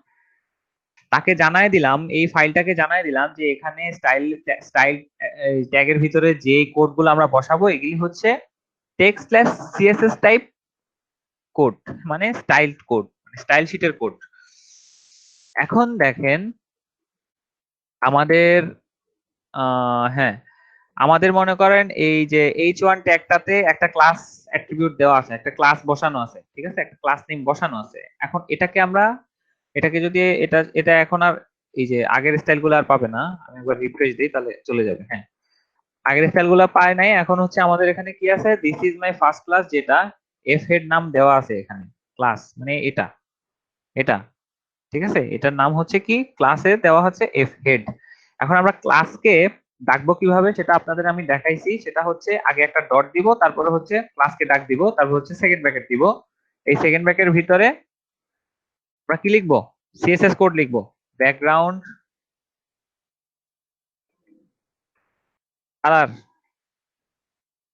তাকে জানাই দিলাম, এই ফাইলটাকে জানাই দিলাম যে এখানে স্টাইল ট্যাগের ভিতরে যে কোডগুলো আমরা বসাবো এগুলি হচ্ছে text slash CSS type code, মানে স্টাইল কোড, স্টাইল শিটের কোড। এখন দেখেন আমাদের হ্যাঁ আমাদের মনে করেন এই যে h1 ট্যাগটাতে একটা ক্লাস অ্যাট্রিবিউট দেওয়া আছে, একটা ক্লাস বসানো আছে, ঠিক আছে, একটা ক্লাস নেম বসানো আছে। এখন এটাকে যদি এটা এখন আর এই যে আগের স্টাইল গুলো আর পাবে না, আমি একবার রিফ্রেশ দিই তাহলে চলে যাবে। হ্যাঁ, আগের স্টাইল গুলো পায় নাই। এখন হচ্ছে আমাদের এখানে কি আছে, this is my first class, যেটা এফ হেড নাম দেওয়া আছে এখানে, ক্লাস মানে এটা এটা ঠিক আছে, এটার নাম হচ্ছে কি, ক্লাসে দেওয়া হচ্ছে এফ হেড। এখন আমরা ক্লাসকে ডাকবো কিভাবে সেটা আপনাদের আমি দেখাইছি। সেটা হচ্ছে আগে একটা ডট দিব, তারপরে হচ্ছে ক্লাসকে ডাক দিব, তারপর হচ্ছে সেকেন্ড ব্র্যাকেট দিব। এই সেকেন্ড ব্র্যাকেটের ভিতরে আমরা কি লিখবো, সিএসএস কোড লিখবো, ব্যাকগ্রাউন্ড কালার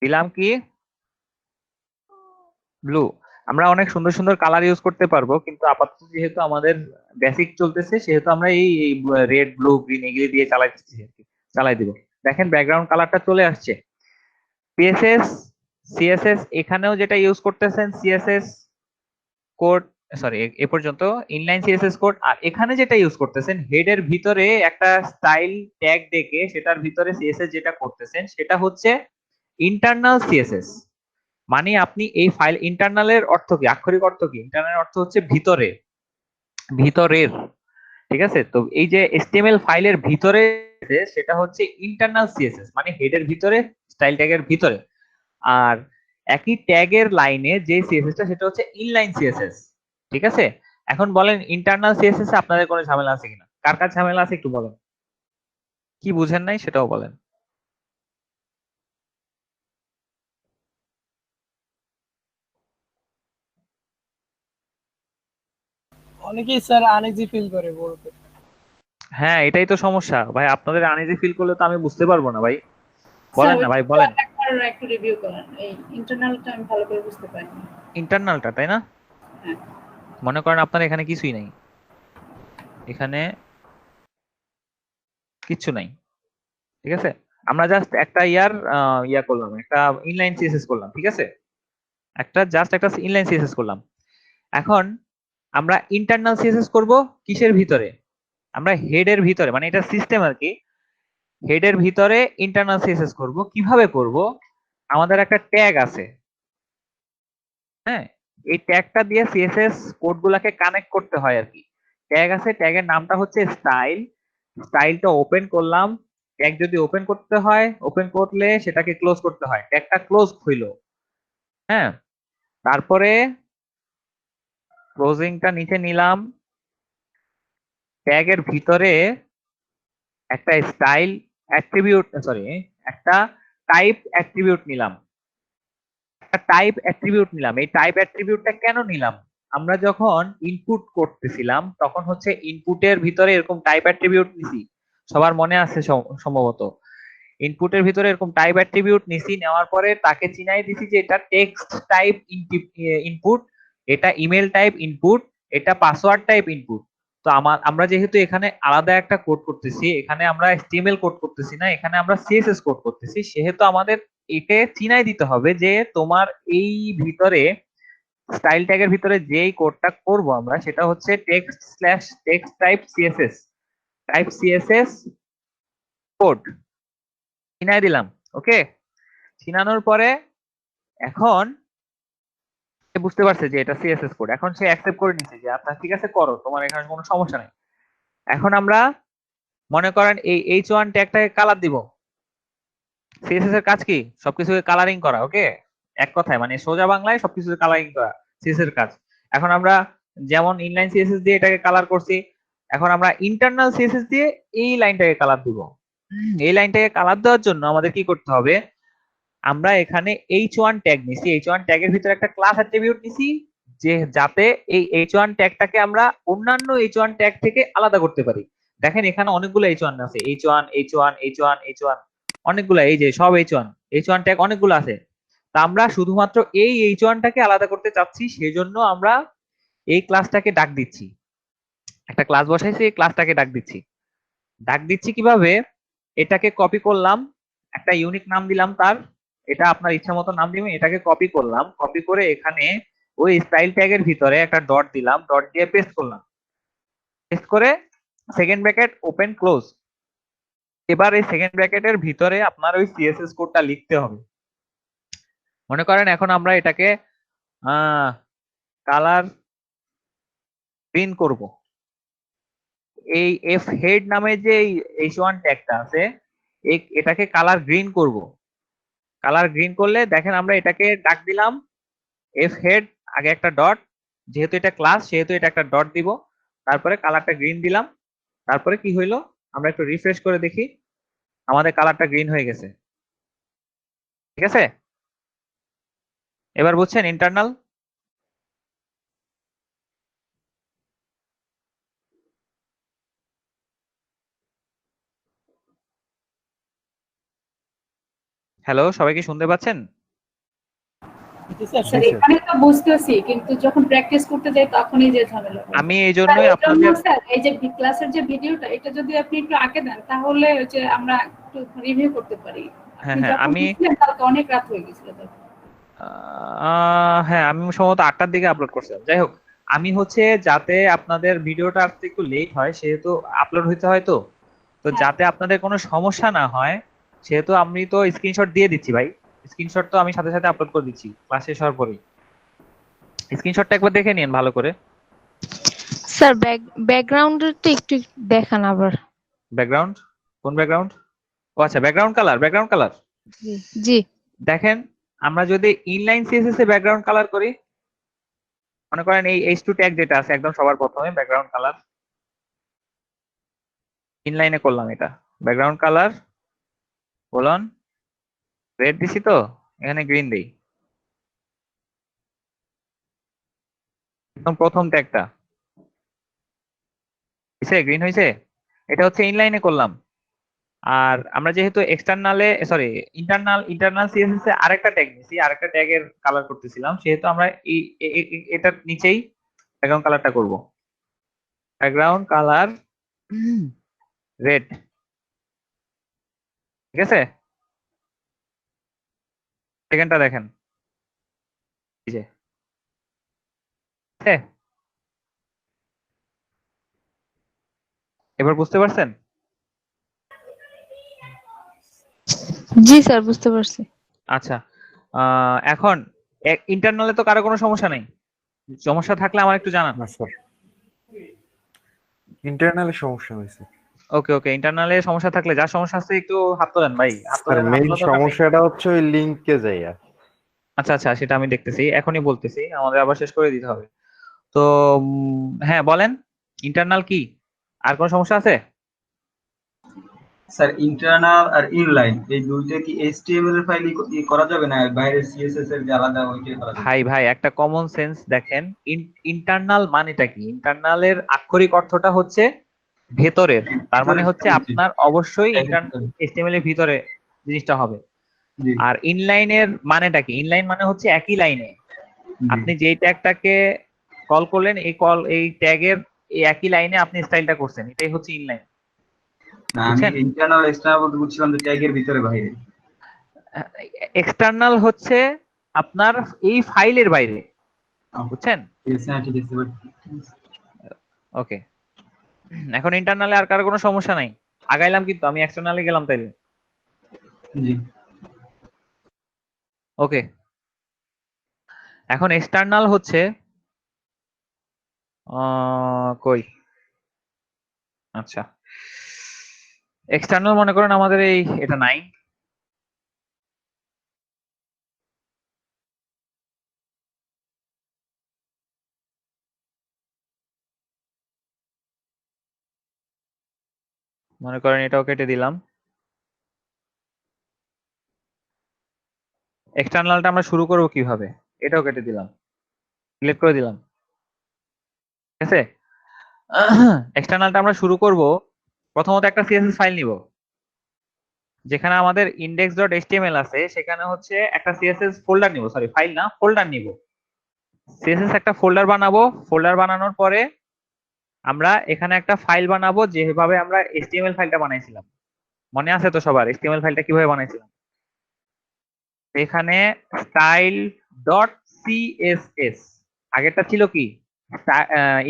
দিলাম কি, ব্লু। আমরা অনেক সুন্দর সুন্দর কালার ইউজ করতে পারবো, কিন্তু আপাতত যেহেতু আমাদের বেসিক চলতেছে সেহেতু আমরা এই রেড ব্লু গ্রিন এগুলি দিয়ে চালাই দিব। দেখেন ব্যাকগ্রাউন্ড কালারটা চলে আসছে। পিএসএস সিএসএস এখানেও যেটা ইউজ করতেছেন সিএসএস কোড, সরি এ পর্যন্ত ইনলাইন সিএসএস কোড, আর এখানে যেটা ইউজ করতেছেন হেডের ভিতরে একটা স্টাইল ট্যাগ ডেকে সেটার ভিতরে সিএসএস যেটা করতেছেন সেটা হচ্ছে ইন্টারনাল সিএসএস। মানে আপনি এই ফাইল, ইন্টারনালের অর্থ কি, আক্ষরিক অর্থ কি, ইন্টারনাল অর্থ হচ্ছে ভিতরে, ভিতরের, ঠিক আছে। তো এই যে এচটিএমএল ফাইলের ভিতরে সেটা হচ্ছে ইন্টারনাল সিএসএস, মানে হেডের ভিতরে, স্টাইল ট্যাগের ভিতরে। আর একই ট্যাগের লাইনে যে সিএসএসটা সেটা হচ্ছে ইনলাইন সিএসএস, ঠিক আছে। এখন বলেন ইন্টারনাল সিএসএস এ আপনাদের কোনো ঝামেলা আছে কিনা, কার কার ঝামেলা আছে একটু বলেন, কি বুঝেন নাই সেটাও বলেন। অনেকেই স্যার আনইজি ফিল করে বলতে। হ্যাঁ, এটাই তো সমস্যা ভাই, আপনাদের আনইজি ফিল করলে তো আমি বুঝতে পারবো না ভাই, স্যার বলেন না ভাই বলেন। একবার একটু রিভিউ করেন, এই ইন্টারনালটা আমি ভালো করে বুঝতে পারিনি। ইন্টারনালটা তাই না, হ্যাঁ। মনে করেন আপনার এখানে কিছুই নাই, এখানে কিচ্ছু নাই, ঠিক আছে। আমরা জাস্ট একটা ইয়া করলাম, একটা ইনলাইন সিএসএস করলাম, ঠিক আছে, একটা ইনলাইন সিএসএস করলাম। এখন আমরা ইন্টারনাল সিএসএস করব কিসের ভিতরে, আমরা হেডের ভিতরে, মানে এটা সিস্টেম আর কি, হেডের ভিতরে ইন্টারনাল সিএসএস করব। কিভাবে করব, আমাদের একটা ট্যাগ আছে, হ্যাঁ, এই ট্যাগটা দিয়ে সিএসএস কোডগুলোকে কানেক্ট করতে হয় আর কি। ট্যাগ আছে, ট্যাগের নামটা হচ্ছে স্টাইল, স্টাইলটা ওপেন করলাম। ট্যাগ যদি ওপেন করতে হয়, ওপেন করলে সেটাকে ক্লোজ করতে হয়, ট্যাগটা ক্লোজ হইলো, হ্যাঁ, তারপরে ক্লোজিংটা নিচে নিলাম। ট্যাগের ভিতরে একটা স্টাইল অ্যাট্রিবিউট, সরি একটা টাইপ অ্যাট্রিবিউট নিলাম, একটা টাইপ অ্যাট্রিবিউট নিলাম। এই টাইপ অ্যাট্রিবিউটটা কেন নিলাম, আমরা যখন ইনপুট করতেছিলাম তখন হচ্ছে ইনপুটের ভিতরে এরকম টাইপ অ্যাট্রিবিউট নিছি, সবার মনে আছে সম্ভবত। ইনপুটের ভিতরে এরকম টাইপ অ্যাট্রিবিউট নিছি, নেওয়ার পরে তাকে চিনাই দিছি যে এটা টেক্সট টাইপ ইনপুট, এটা ইমেল টাইপ ইনপুট, এটা পাসওয়ার্ড টাইপ ইনপুট। তো আমরা যেহেতু এখানে আলাদা একটা কোড করতেছি, এখানে আমরা HTML কোড করতেছি না, এখানে আমরা CSS কোড করতেছি, সেহেতু আমাদের একে চিনাই দিতে হবে যে তোমার এই ভিতরে স্টাইল ট্যাগের ভিতরে যেই কোডটা করব আমরা সেটা হচ্ছে টেক্সট টাইপ সিএসএস কোড, চিনাই দিলাম। ওকে, চিনানোর পরে এখন সে বুঝতে পারছে যে এটা সিএসএস কোড, এখন সে অ্যাকসেপ্ট করে নিছে যে আচ্ছা ঠিক আছে করো, তোমার এখানে কোনো সমস্যা নেই। এখন আমরা মনে করেন এই H1 ট্যাগটাকে কালার দিব। সিএসএস এর কাজ কি, সবকিছুকে কালারিং করা। ওকে, এক কথায় মানে সোজা বাংলায় সবকিছুকে কালারিং করা সিএসএস এর কাজ। এখন আমরা যেমন ইনলাইন সিএসএস দিয়ে এটাকে কালার করছি, এখন আমরা ইন্টারনাল সিএসএস দিয়ে এই লাইনটাকে কালার দিব। এই লাইনটাকে কালার দেওয়ার জন্য আমাদের কি করতে হবে, আমরা এখানে H1 ট্যাগ নিছি, H1 ট্যাগের ভিতরে একটা ক্লাস অ্যাট্রিবিউট নিছি, যে যাতে এই H1 ট্যাগটাকে আমরা অন্যান্য H1 ট্যাগ থেকে আলাদা করতে পারি। দেখেন এখানে অনেকগুলো H1 আছে, H1 অনেকগুলো, এই যে সব H1 ট্যাগ অনেকগুলো আছে। তা আমরা শুধুমাত্র এই H1 টাকে আলাদা করতে চাচ্ছি, সেজন্য আমরা এই ক্লাসটাকে ডাক দিচ্ছি, একটা ক্লাস বসাইছি, এই ক্লাসটাকে ডাক দিচ্ছি কিভাবে, এটাকে কপি করলাম, একটা ইউনিক নাম দিলাম তার, এটা আপনার ইচ্ছা মতো নাম দিবেন। এটাকে কপি করলাম, কপি করে এখানে ওই স্টাইল ট্যাগের ভিতরে একটা ডট দিলাম, ডট দিয়ে পেস্ট করলাম, পেস্ট করে সেকেন্ড ব্র্যাকেট ওপেন ক্লোজ, এবার এই সেকেন্ড ব্র্যাকেটের ভিতরে আপনার ওই সিএসএস কোডটা লিখতে হবে। মনে করেন এখন আমরা এটাকে কালার গ্রিন করব। এই এফ হেড নামে যে H1 ট্যাগটা আছে এটাকে কালার গ্রিন করব। কালার গ্রিন করলে দেখেন আমরা এটাকে ডাক দিলাম এফ হেড, আগে একটা ডট, যেহেতু এটা ক্লাস সেহেতু এটা একটা ডট দিব, তারপরে কালারটা গ্রিন দিলাম। তারপরে কি হইলো আমরা একটু রিফ্রেশ করে দেখি, আমাদের কালারটা গ্রিন হয়ে গেছে। ঠিক আছে, এবার বুঝছেন ইন্টারনাল? হ্যালো, সবাই কি শুনতে পাচ্ছেন? স্যার এখানে তো বুঝতেছি, কিন্তু যখন প্র্যাকটিস করতে যাই তখনই যে ঝামেলা হয়। আমি এই জন্যই আপনাদের স্যার এই যে ক্লাসের যে ভিডিওটা এটা যদি আপনি একটু আগে দেন তাহলে যে আমরা একটু রিভিউ করতে পারি। হ্যাঁ আপনি হ্যাঁ যখন আমি দিয়েছিলেন কালকে অনেক রাত হয়ে গেছিল তখন। হ্যাঁ আমি সম্ভবত 8টার দিকে আপলোড করছিলাম। যাই হোক, আমি হচ্ছে যাতে আপনাদের ভিডিওটা আসতে একটু লেট হয় সেহেতু আপলোড হইতে হয়, তো যাতে আপনাদের কোনো সমস্যা না হয় সেহেতু আমি তো স্ক্রিনশট দিয়ে দিচ্ছি ভাই। স্ক্রিনশট তো আমি সাথে সাথে আপলোড করে দিচ্ছি ক্লাস শেষ হওয়ার পরেই। স্ক্রিনশটটা একবার দেখে নিন ভালো করে। স্যার ব্যাকগ্রাউন্ডেরটা একটু দেখান আবার। ব্যাকগ্রাউন্ড? কোন ব্যাকগ্রাউন্ড? ও আচ্ছা, ব্যাকগ্রাউন্ড কালার। জি দেখেন আমরা যদি ইনলাইন সিএসএস এ ব্যাকগ্রাউন্ড কালার করি, মনে করেন এই H2 ট্যাগ যেটা আছে একদম সবার প্রথমে ব্যাকগ্রাউন্ড কালার ইনলাইনে করলাম, এটা ব্যাকগ্রাউন্ড কালার বলুন রেড দিছি, তো এখানে গ্রিন দেই একদম প্রথম ট্যাগটা, হয়েছে গ্রিন হয়েছে। এটা হচ্ছে ইনলাইনে করলাম। আর আমরা যেহেতু ইন্টারনাল সিএসএস এ আরেকটা ট্যাগ নিছি, আরেকটা ট্যাগের কালার করতেছিলাম, সেহেতু আমরা এই এটার নিচেই ব্যাকগ্রাউন্ড কালারটা করব। ব্যাকগ্রাউন্ড কালার রেড, ঠিক আছে। সেকেন্ডটা দেখেন, এই যে এবার বুঝতে পারছেন? জি স্যার বুঝতে পারছি। আচ্ছা, এখন ইন্টারনালে তো কারো কোনো সমস্যা নেই? সমস্যা থাকলে আমার একটু জানান। ইন্টারনালি সমস্যা হয়েছে। ওকে, ইন্টারনালে সমস্যা থাকলে, যার সমস্যা আছে একটু হাত তোলেন ভাই, হাত স্যার তোলেন। মেইন সমস্যাটা হচ্ছে ওই লিংকে যাইয়া। আচ্ছা, সেটা আমি দেখতেছি, এখনই বলতেছি, আমাদের আবার শেষ করে দিতে হবে তো। হ্যাঁ বলেন, ইন্টারনাল কি, আর কোন সমস্যা আছে? স্যার ইন্টারনাল আর ইনলাইন এই দুইটা কি HTML এর ফাইলই করা যাবে না বাইরে CSS এর যে আলাদা ওইটাই করা যাবে? ভাই একটা কমন সেন্স দেখেন, ইন্টারনাল মানেটা কি? ইন্টারনালের আক্ষরিক অর্থটা হচ্ছে ভেতরের, তার মানে হচ্ছে আপনার অবশ্যই HTML এর ভিতরে জিনিসটা হবে। আর ইনলাইনের মানেটা কি? ইনলাইন মানে হচ্ছে একই লাইনে আপনি যেই ট্যাগটাকে কল করলেন, এই ট্যাগের এই একই লাইনে আপনি স্টাইলটা করছেন, এটাই হচ্ছে ইনলাইন। না আমি ইন্টারনাল এক্সটার্নাল বলতে বুঝছিলাম যে ট্যাগের ভিতরে বাইরে। এক্সটার্নাল হচ্ছে আপনার এই ফাইলের বাইরে, বুঝছেন? ঠিক আছে। ওকে, এখন ইন্টারনালে আর কারো কোনো সমস্যা নাই? আগাইলাম কিন্তু, আমি এক্সটার্নালে গেলাম তাইলে। জি ওকে, এখন এক্সটার্নাল হচ্ছে কই, আচ্ছা এক্সটার্নাল মনে করেন আমাদের এটা নাই, মনে করেন এটাও কেটে দিলাম। এক্সটার্নালটা আমরা শুরু করব কিভাবে, এটাও কেটে দিলাম, সিলেক্ট করে দিলাম, ঠিক আছে। এক্সটার্নালটা আমরা শুরু করব, প্রথমত একটা সিএসএস ফাইল নিব, যেখানে আমাদের index.html আছে, সেখানে হচ্ছে একটা সিএসএস ফোল্ডার নিব, সরি ফাইল না, ফোল্ডার নিব। সিএসএস একটা ফোল্ডার বানাবো, ফোল্ডার বানানোর পরে আমরা এখানে একটা ফাইল বানাবো, যেভাবে আমরা HTML ফাইলটা বানাইছিলাম, মনে আছে তো সবার HTML ফাইলটা কিভাবে বানাইছিলাম? এখানে style.css, আগেরটা ছিল কি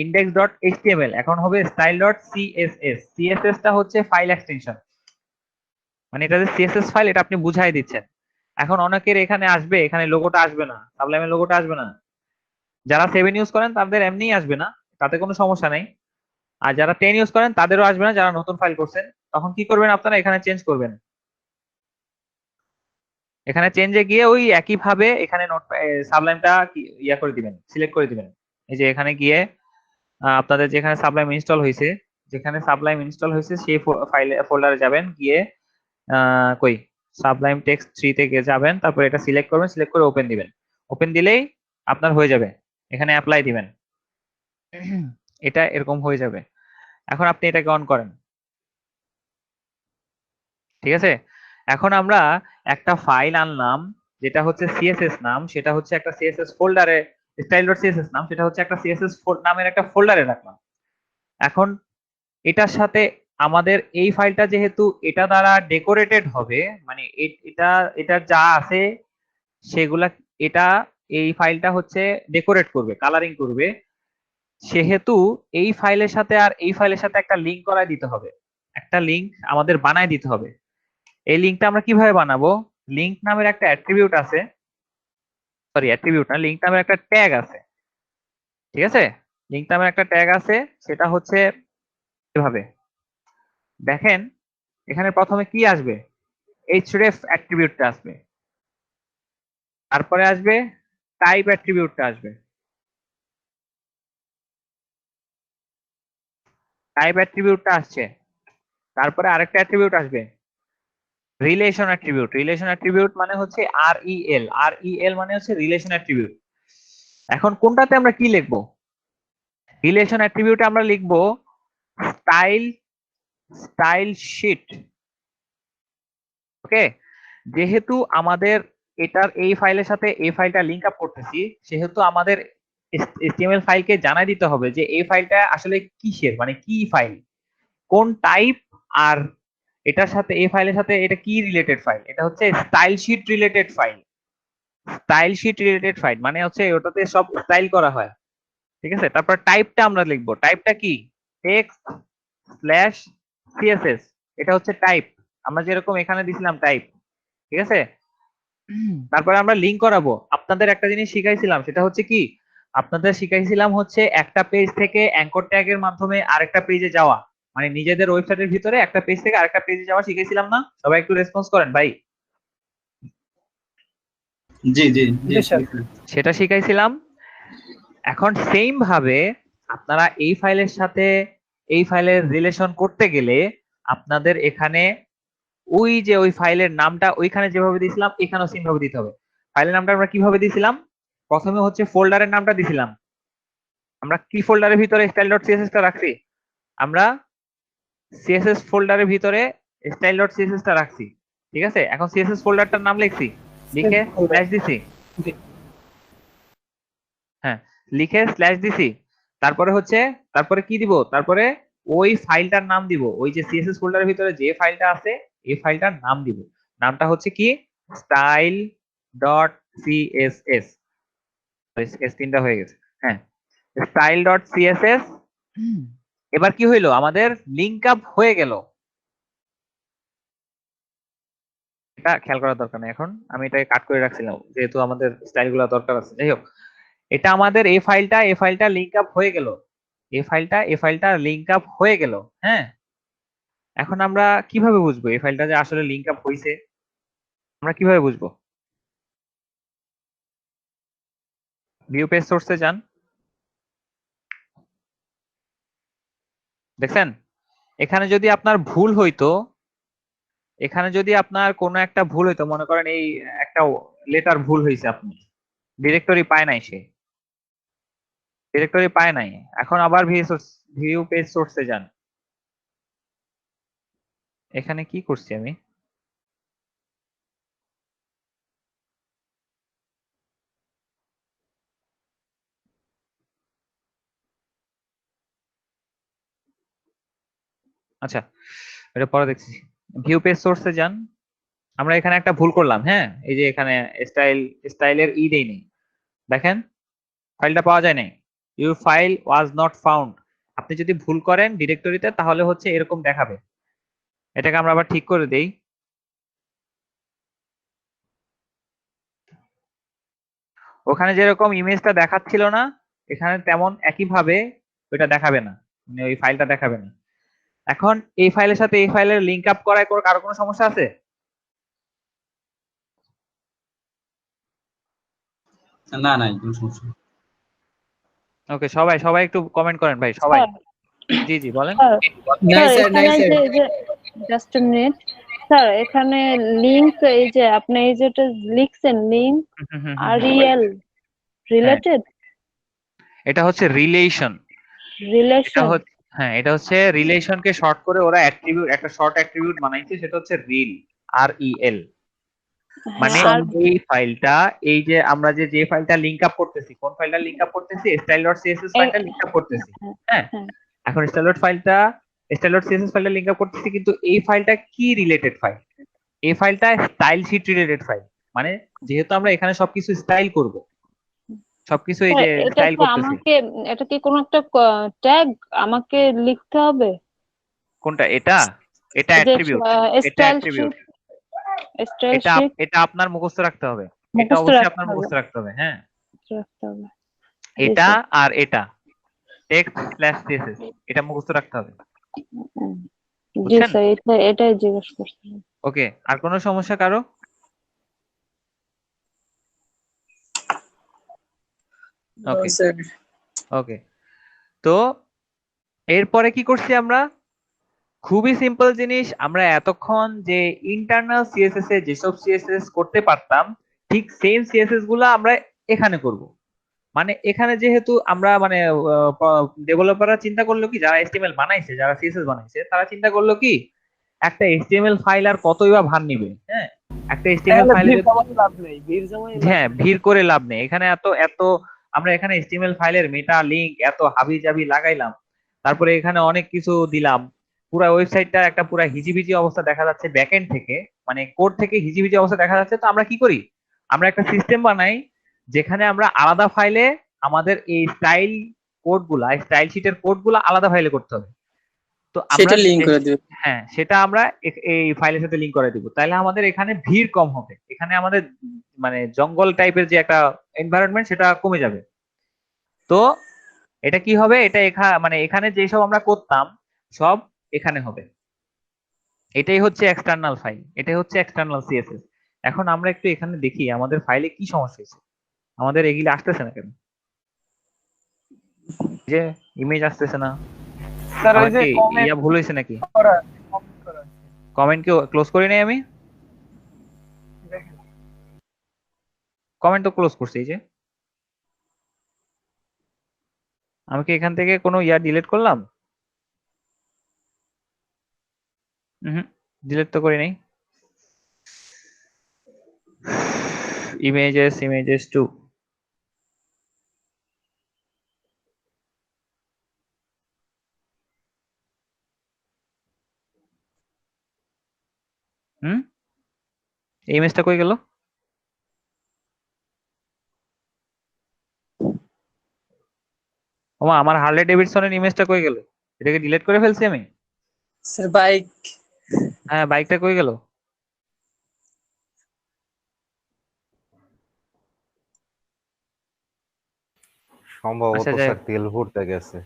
index.html, এখন হবে style.css। CSS টা হচ্ছে ফাইল এক্সটেনশন, মানে এটা যে সিএসএস ফাইল এটা আপনি বুঝাই দিচ্ছেন। এখন অনেকের এখানে আসবে, এখানে লোগোটা আসবে না, সাবলাইমের লোগোটা আসবে না। যারা 7 ইউজ করেন তাদের এমনিই আসবে না, তাতে কোনো সমস্যা নেই। আর যারা 10 ইউজ করেন তাদেরও আসবে না, যারা নতুন ফাইল করছেন। তখন কি করবেন আপনারা, এখানে চেঞ্জ করবেন। এখানে চেঞ্জে গিয়ে ওই একই ভাবে এখানে নোট সাবলাইমটা ইয়া করে দিবেন, সিলেক্ট করে দিবেন। এই যে এখানে গিয়ে আপনাদের যেখানে সাবলাইম ইনস্টল হয়েছে, যেখানে সাবলাইম ইনস্টল হয়েছে সেই ফাইলে ফোল্ডারে যাবেন, গিয়ে কই সাবলাইম টেক্সট 3 তে গিয়ে যাবেন, তারপর এটা সিলেক্ট করবেন, সিলেক্ট করে ওপেন দিবেন। ওপেন দিলেই আপনার হয়ে যাবে, এখানে অ্যাপ্লাই দিবেন, এটা এরকম হয়ে যাবে। এখন আপনি এটাকে অন করেন, ঠিক আছে। এখন আমরা একটা ফাইল আনলাম, যেটা হচ্ছে সিএসএস নাম, সেটা হচ্ছে একটা সিএসএস ফোল্ডারে, style.css নাম, সেটা হচ্ছে একটা সিএসএস নামের একটা ফোল্ডারে রাখলাম। এখন এটার সাথে আমাদের এই ফাইলটা যেহেতু এটা দ্বারা ডেকোরেটেড হবে, মানে এটা এটা যা আছে সেগুলা, এটা এই ফাইলটা হচ্ছে ডেকোরেট করবে, কালারিং করবে, সেহেতু এই ফাইলের সাথে আর এই ফাইলের সাথে একটা লিংক করায় দিতে হবে, একটা লিংক আমাদের বানায় দিতে হবে। এই লিংকটা আমরা কিভাবে বানাবো, লিংক নামের একটা অ্যাট্রিবিউট আছে, সরি অ্যাট্রিবিউট না, লিংক নামের একটা ট্যাগ আছে, ঠিক আছে। লিংক নামের একটা ট্যাগ আছে, সেটা হচ্ছে এভাবে দেখেন, এখানে প্রথমে কি আসবে, href অ্যাট্রিবিউটটা আসবে, তারপরে আসবে টাইপ অ্যাট্রিবিউটটা আসবে, টাইপ অ্যাট্রিবিউটটা আসছে, তারপরে আরেকটা অ্যাট্রিবিউট আসবে রিলেশন অ্যাট্রিবিউট। রিলেশন অ্যাট্রিবিউট মানে হচ্ছে REL, REL মানে হচ্ছে রিলেশন অ্যাট্রিবিউট। এখন কোনটাতে আমরা কি লিখবো, রিলেশন অ্যাট্রিবিউটে আমরা লিখবো স্টাইল শিট। ওকে, যেহেতু আমাদের এটার এই ফাইলের সাথে এই ফাইলটা লিংক আপ করতেছি, সেহেতু আমাদের HTML ফাইলকে জানাই দিতে হবে যে এই ফাইলটা আসলে কিসের, মানে কি ফাইল, কোন টাইপ, আর এটার সাথে এই ফাইলের সাথে এটা কি রিলেটেড ফাইল, এটা হচ্ছে style sheet related file. Style sheet related file মানে হচ্ছে ওটাতে সব স্টাইল করা হয়, ঠিক আছে। তারপর টাইপটা আমরা লিখবো, টাইপটা কি, text/css, এটা হচ্ছে টাইপ, আমরা যেরকম এখানে দিছিলাম টাইপ, ঠিক আছে। তারপরে আমরা লিংক করাবো। আপনাদের একটা জিনিস শিখাইছিলাম, সেটা হচ্ছে কি, আপনাদের শিখাইছিলাম হচ্ছে একটা পেজ থেকে অ্যাঙ্কর ট্যাগের মাধ্যমে আরেকটা পেজে যাওয়া, মানে নিজেদের ওয়েবসাইটের ভিতরে একটা পেজ থেকে আরেকটা পেজে যাওয়া শিখাইছিলাম না? সবাই একটু রেসপন্স করেন ভাই। জি জি জি সেটা শিখাইছিলাম। এখন সেম ভাবে আপনারা এই ফাইলের সাথে এই ফাইলের রিলেশন করতে গেলে আপনাদের এখানে ওই যে ওই ফাইলের নামটা ওইখানে যেভাবে দিয়েছিলাম এখানেও সেম ভাবে দিতে হবে। ফাইলের নামটা আমরা কিভাবে দিয়েছিলাম, প্রথমে হচ্ছে ফোল্ডারের নামটা দিয়েছিলাম, আমরা কি ফোল্ডারের ভিতরে style.css টা রাখছি, আমরা সিএসএস ফোল্ডারের ভিতরে style.css টা রাখছি, ঠিক আছে। এখন সিএসএস ফোল্ডারটার নাম লিখছি, লিখে স্ল্যাশ দিছি, হ্যাঁ লিখে স্ল্যাশ দিছি, তারপরে হচ্ছে তারপরে কি দিব, তারপরে ওই ফাইলটার নাম দিব, ওই যে সিএসএস ফোল্ডারের ভিতরে যে ফাইলটা আছে এই ফাইলটার নাম দিব, নামটা হচ্ছে কি style.css, স্ক্রিনটা হয়ে গেছে, হ্যাঁ style.css। এবার কি হইলো, আমাদের লিংক আপ হয়ে গেল, এটা খেয়াল করার দরকার নেই, এখন আমি এটাকে কাট করে রাখছিলাম যেহেতু আমাদের স্টাইলগুলো দরকার আছে। যাই হোক, এটা আমাদের এই ফাইলটা লিংক আপ হয়ে গেল, এই ফাইলটা লিংক আপ হয়ে গেল, হ্যাঁ। এখন আমরা কিভাবে বুঝবো এই ফাইলটা যে আসলে লিংক আপ হয়েছে, আমরা কিভাবে বুঝবো, ভিউ পেজ সোর্সে যান, দেখছেন এখানে যদি আপনার ভুল হইতো, এখানে যদি আপনার কোনো একটা ভুল হইতো, মনে করেন এই একটা লেটার ভুল হয়েছে, আপনি ডিরেক্টরি পায় নাই, সে ডিরেক্টরি পায় নাই, এখন আবার ভিউ পেজ সোর্সে যান, এখানে কি করছি আমি, আচ্ছা এটা পরে দেখছি। ভিউ পেজ সোর্সে যান, আমরা এখানে একটা ভুল করলাম, হ্যাঁ এই যে এখানে স্টাইলের দেইনি, দেখেন ফাইলটা পাওয়া যায় নাই, your file was not found. আপনি যদি ভুল করেন ডিরেক্টরিতে তাহলে হচ্ছে এরকম দেখাবে, এটাকে আমরা আবার ঠিক করে দেই, ওখানে যেরকম ইমেজটা দেখাচ্ছিল না, এখানে তেমন একইভাবে ওইটা দেখাবে না, মানে ওই ফাইলটা দেখাবে না। এখন এই ফাইলের সাথে এই ফাইলের লিংক আপ করায় কারো কোনো সমস্যা আছে? না নাই কোনো সমস্যা নেই। ওকে, সবাই সবাই একটু কমেন্ট করেন ভাই, সবাই। জি জি বলেন। স্যার এখানে যে জাস্ট আ মিনিট স্যার, এখানে লিংক এই যে আপনি এই যেটা লিখছেন লিংক আরইএল রিলেটেড, এটা হচ্ছে রিলেশন। এটা রিলেশন। হচ্ছে, হ্যাঁ এটা হচ্ছে রিলেশনকে শর্ট করে ওরা অ্যাট্রিবিউট, একটা শর্ট অ্যাট্রিবিউট বানাইছে, সেটা হচ্ছে রিল, REL। মানে এই ফাইলটা, এই যে আমরা যে ফাইলটা লিংক আপ করতেছি, কোন ফাইলটা লিংক আপ করতেছি? style.css ফাইলটা লিংক আপ করতেছি। হ্যাঁ, এখন style.css ফাইলটা লিংক আপ করতেছি, কিন্তু এই ফাইলটা কি রিলেটেড ফাইল? এই ফাইলটা স্টাইল শীট রিলেটেড ফাইল। মানে যেহেতু আমরা এখানে সবকিছু স্টাইল করব, সবকিছু এই যে স্টাইল করতেছি। আমাকে এটা কি কোনো একটা ট্যাগ আমাকে লিখতে হবে? কোনটা? এটা অ্যাট্রিবিউট, এটা অ্যাট্রিবিউট, এটা আপনার মুখস্থ রাখতে হবে, এটা অবশ্যই আপনার মুখস্থ রাখতে হবে। হ্যাঁ, এটা আর এটা text/css, এটা মুখস্থ রাখতে হবে। জি স্যার, এটাই জিজ্ঞেস করছিলাম। ওকে, আর কোনো সমস্যা কারো? ওকে ওকে, তো এরপরে কি করছি আমরা? খুবই সিম্পল জিনিস, আমরা এতক্ষণ যে ইন্টারনাল সিএসএস এ যেসব সিএসএস করতে পারতাম, ঠিক সেম সিএসএস গুলো আমরা এখানে করব। মানে এখানে যেহেতু আমরা মানে ডেভেলপাররা চিন্তা করলো কি, যারা HTML বানাইছে, যারা সিএসএস বানাইছে, তারা চিন্তা করলো কি, একটা HTML ফাইল আর কতই বা ভার নিবে। হ্যাঁ, একটা HTML ফাইলে হ্যাঁ ভিড় করে লাভ নেই। এখানে এত এত আমরা এখানে HTML ফাইলের মেটা লিংক এত হাবি জাবি লাগাইলাম, তারপরে এখানে অনেক কিছু দিলাম, পুরো ওয়েবসাইটটা একটা পুরো হিজিবিজি অবস্থা দেখা যাচ্ছে ব্যাকএন্ড থেকে, মানে কোড থেকে হিজিবিজি অবস্থা দেখা যাচ্ছে। তো আমরা কি করি, আমরা একটা সিস্টেম বানাই যেখানে আমরা আলাদা ফাইলে আমাদের এই স্টাইল কোডগুলা, স্টাইল শীটের কোডগুলা আলাদা ফাইলে করতে হবে। তো আমরা লিংক করে দেব, হ্যাঁ সেটা আমরা এই ফাইলের সাথে লিংক করে দিব, তাহলে আমাদের এখানে ভিড় কম হবে, এখানে আমাদের মানে জঙ্গল টাইপের যে একটা এনভায়রনমেন্ট সেটা কমে যাবে। তো এটা কি হবে, এটা মানে এখানে যেসব আমরা করতাম সব এখানে হবে। এটাই হচ্ছে এক্সটার্নাল ফাইল, এটাই হচ্ছে এক্সটার্নাল সিএসএস। এখন আমরা একটু এখানে দেখি আমাদের ফাইলে কি সমস্যা হয়েছে, আমাদের এগুলি আসতেছে না কেন, যে ইমেজ আসতেছে না, স্যার ওই যে ইয়া ভুল হয়েছে নাকি? কমেন্ট কি ক্লোজ করি নাই আমি? কমেন্ট তো ক্লোজ করছি, এই যে আমি কি এখান থেকে কোনো ইয়া ডিলিট করলাম? ডিলিট তো করি নাই। ইমেজেস 2, এই ইমেজটা কই গেল? ওমা, আমার হার্লে ডেভিডসনের ইমেজটা কই গেল? এটাকে ডিলিট করে ফেলছি আমি। স্যার বাইক, হ্যাঁ বাইকটা কই গেল? সম্ভবত স্যার তেল ভরতে গেছে।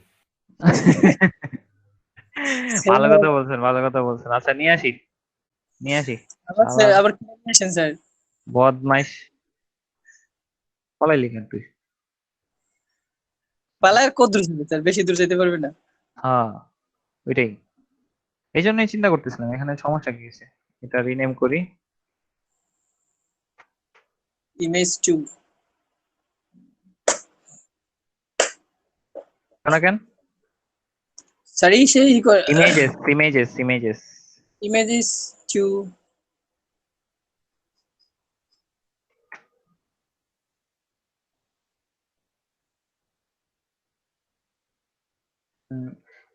ভালো কথা বলছেন, ভালো কথা বলছেন। আচ্ছা নিয়ে আসি। আবার কি বলছেন স্যার? বদমাইশ, পালাই লিখেন তুই। পালায় কত দূর যাবে স্যার? বেশি দূর যেতে পারবে না। হ্যাঁ ওইটাই, এই জন্যই চিন্তা করতেছিলাম এখানে সমস্যা কি আছে। এটা রিনেম করি, ইমেজ 2 কেন স্যার এই সেই ইমেজেস 2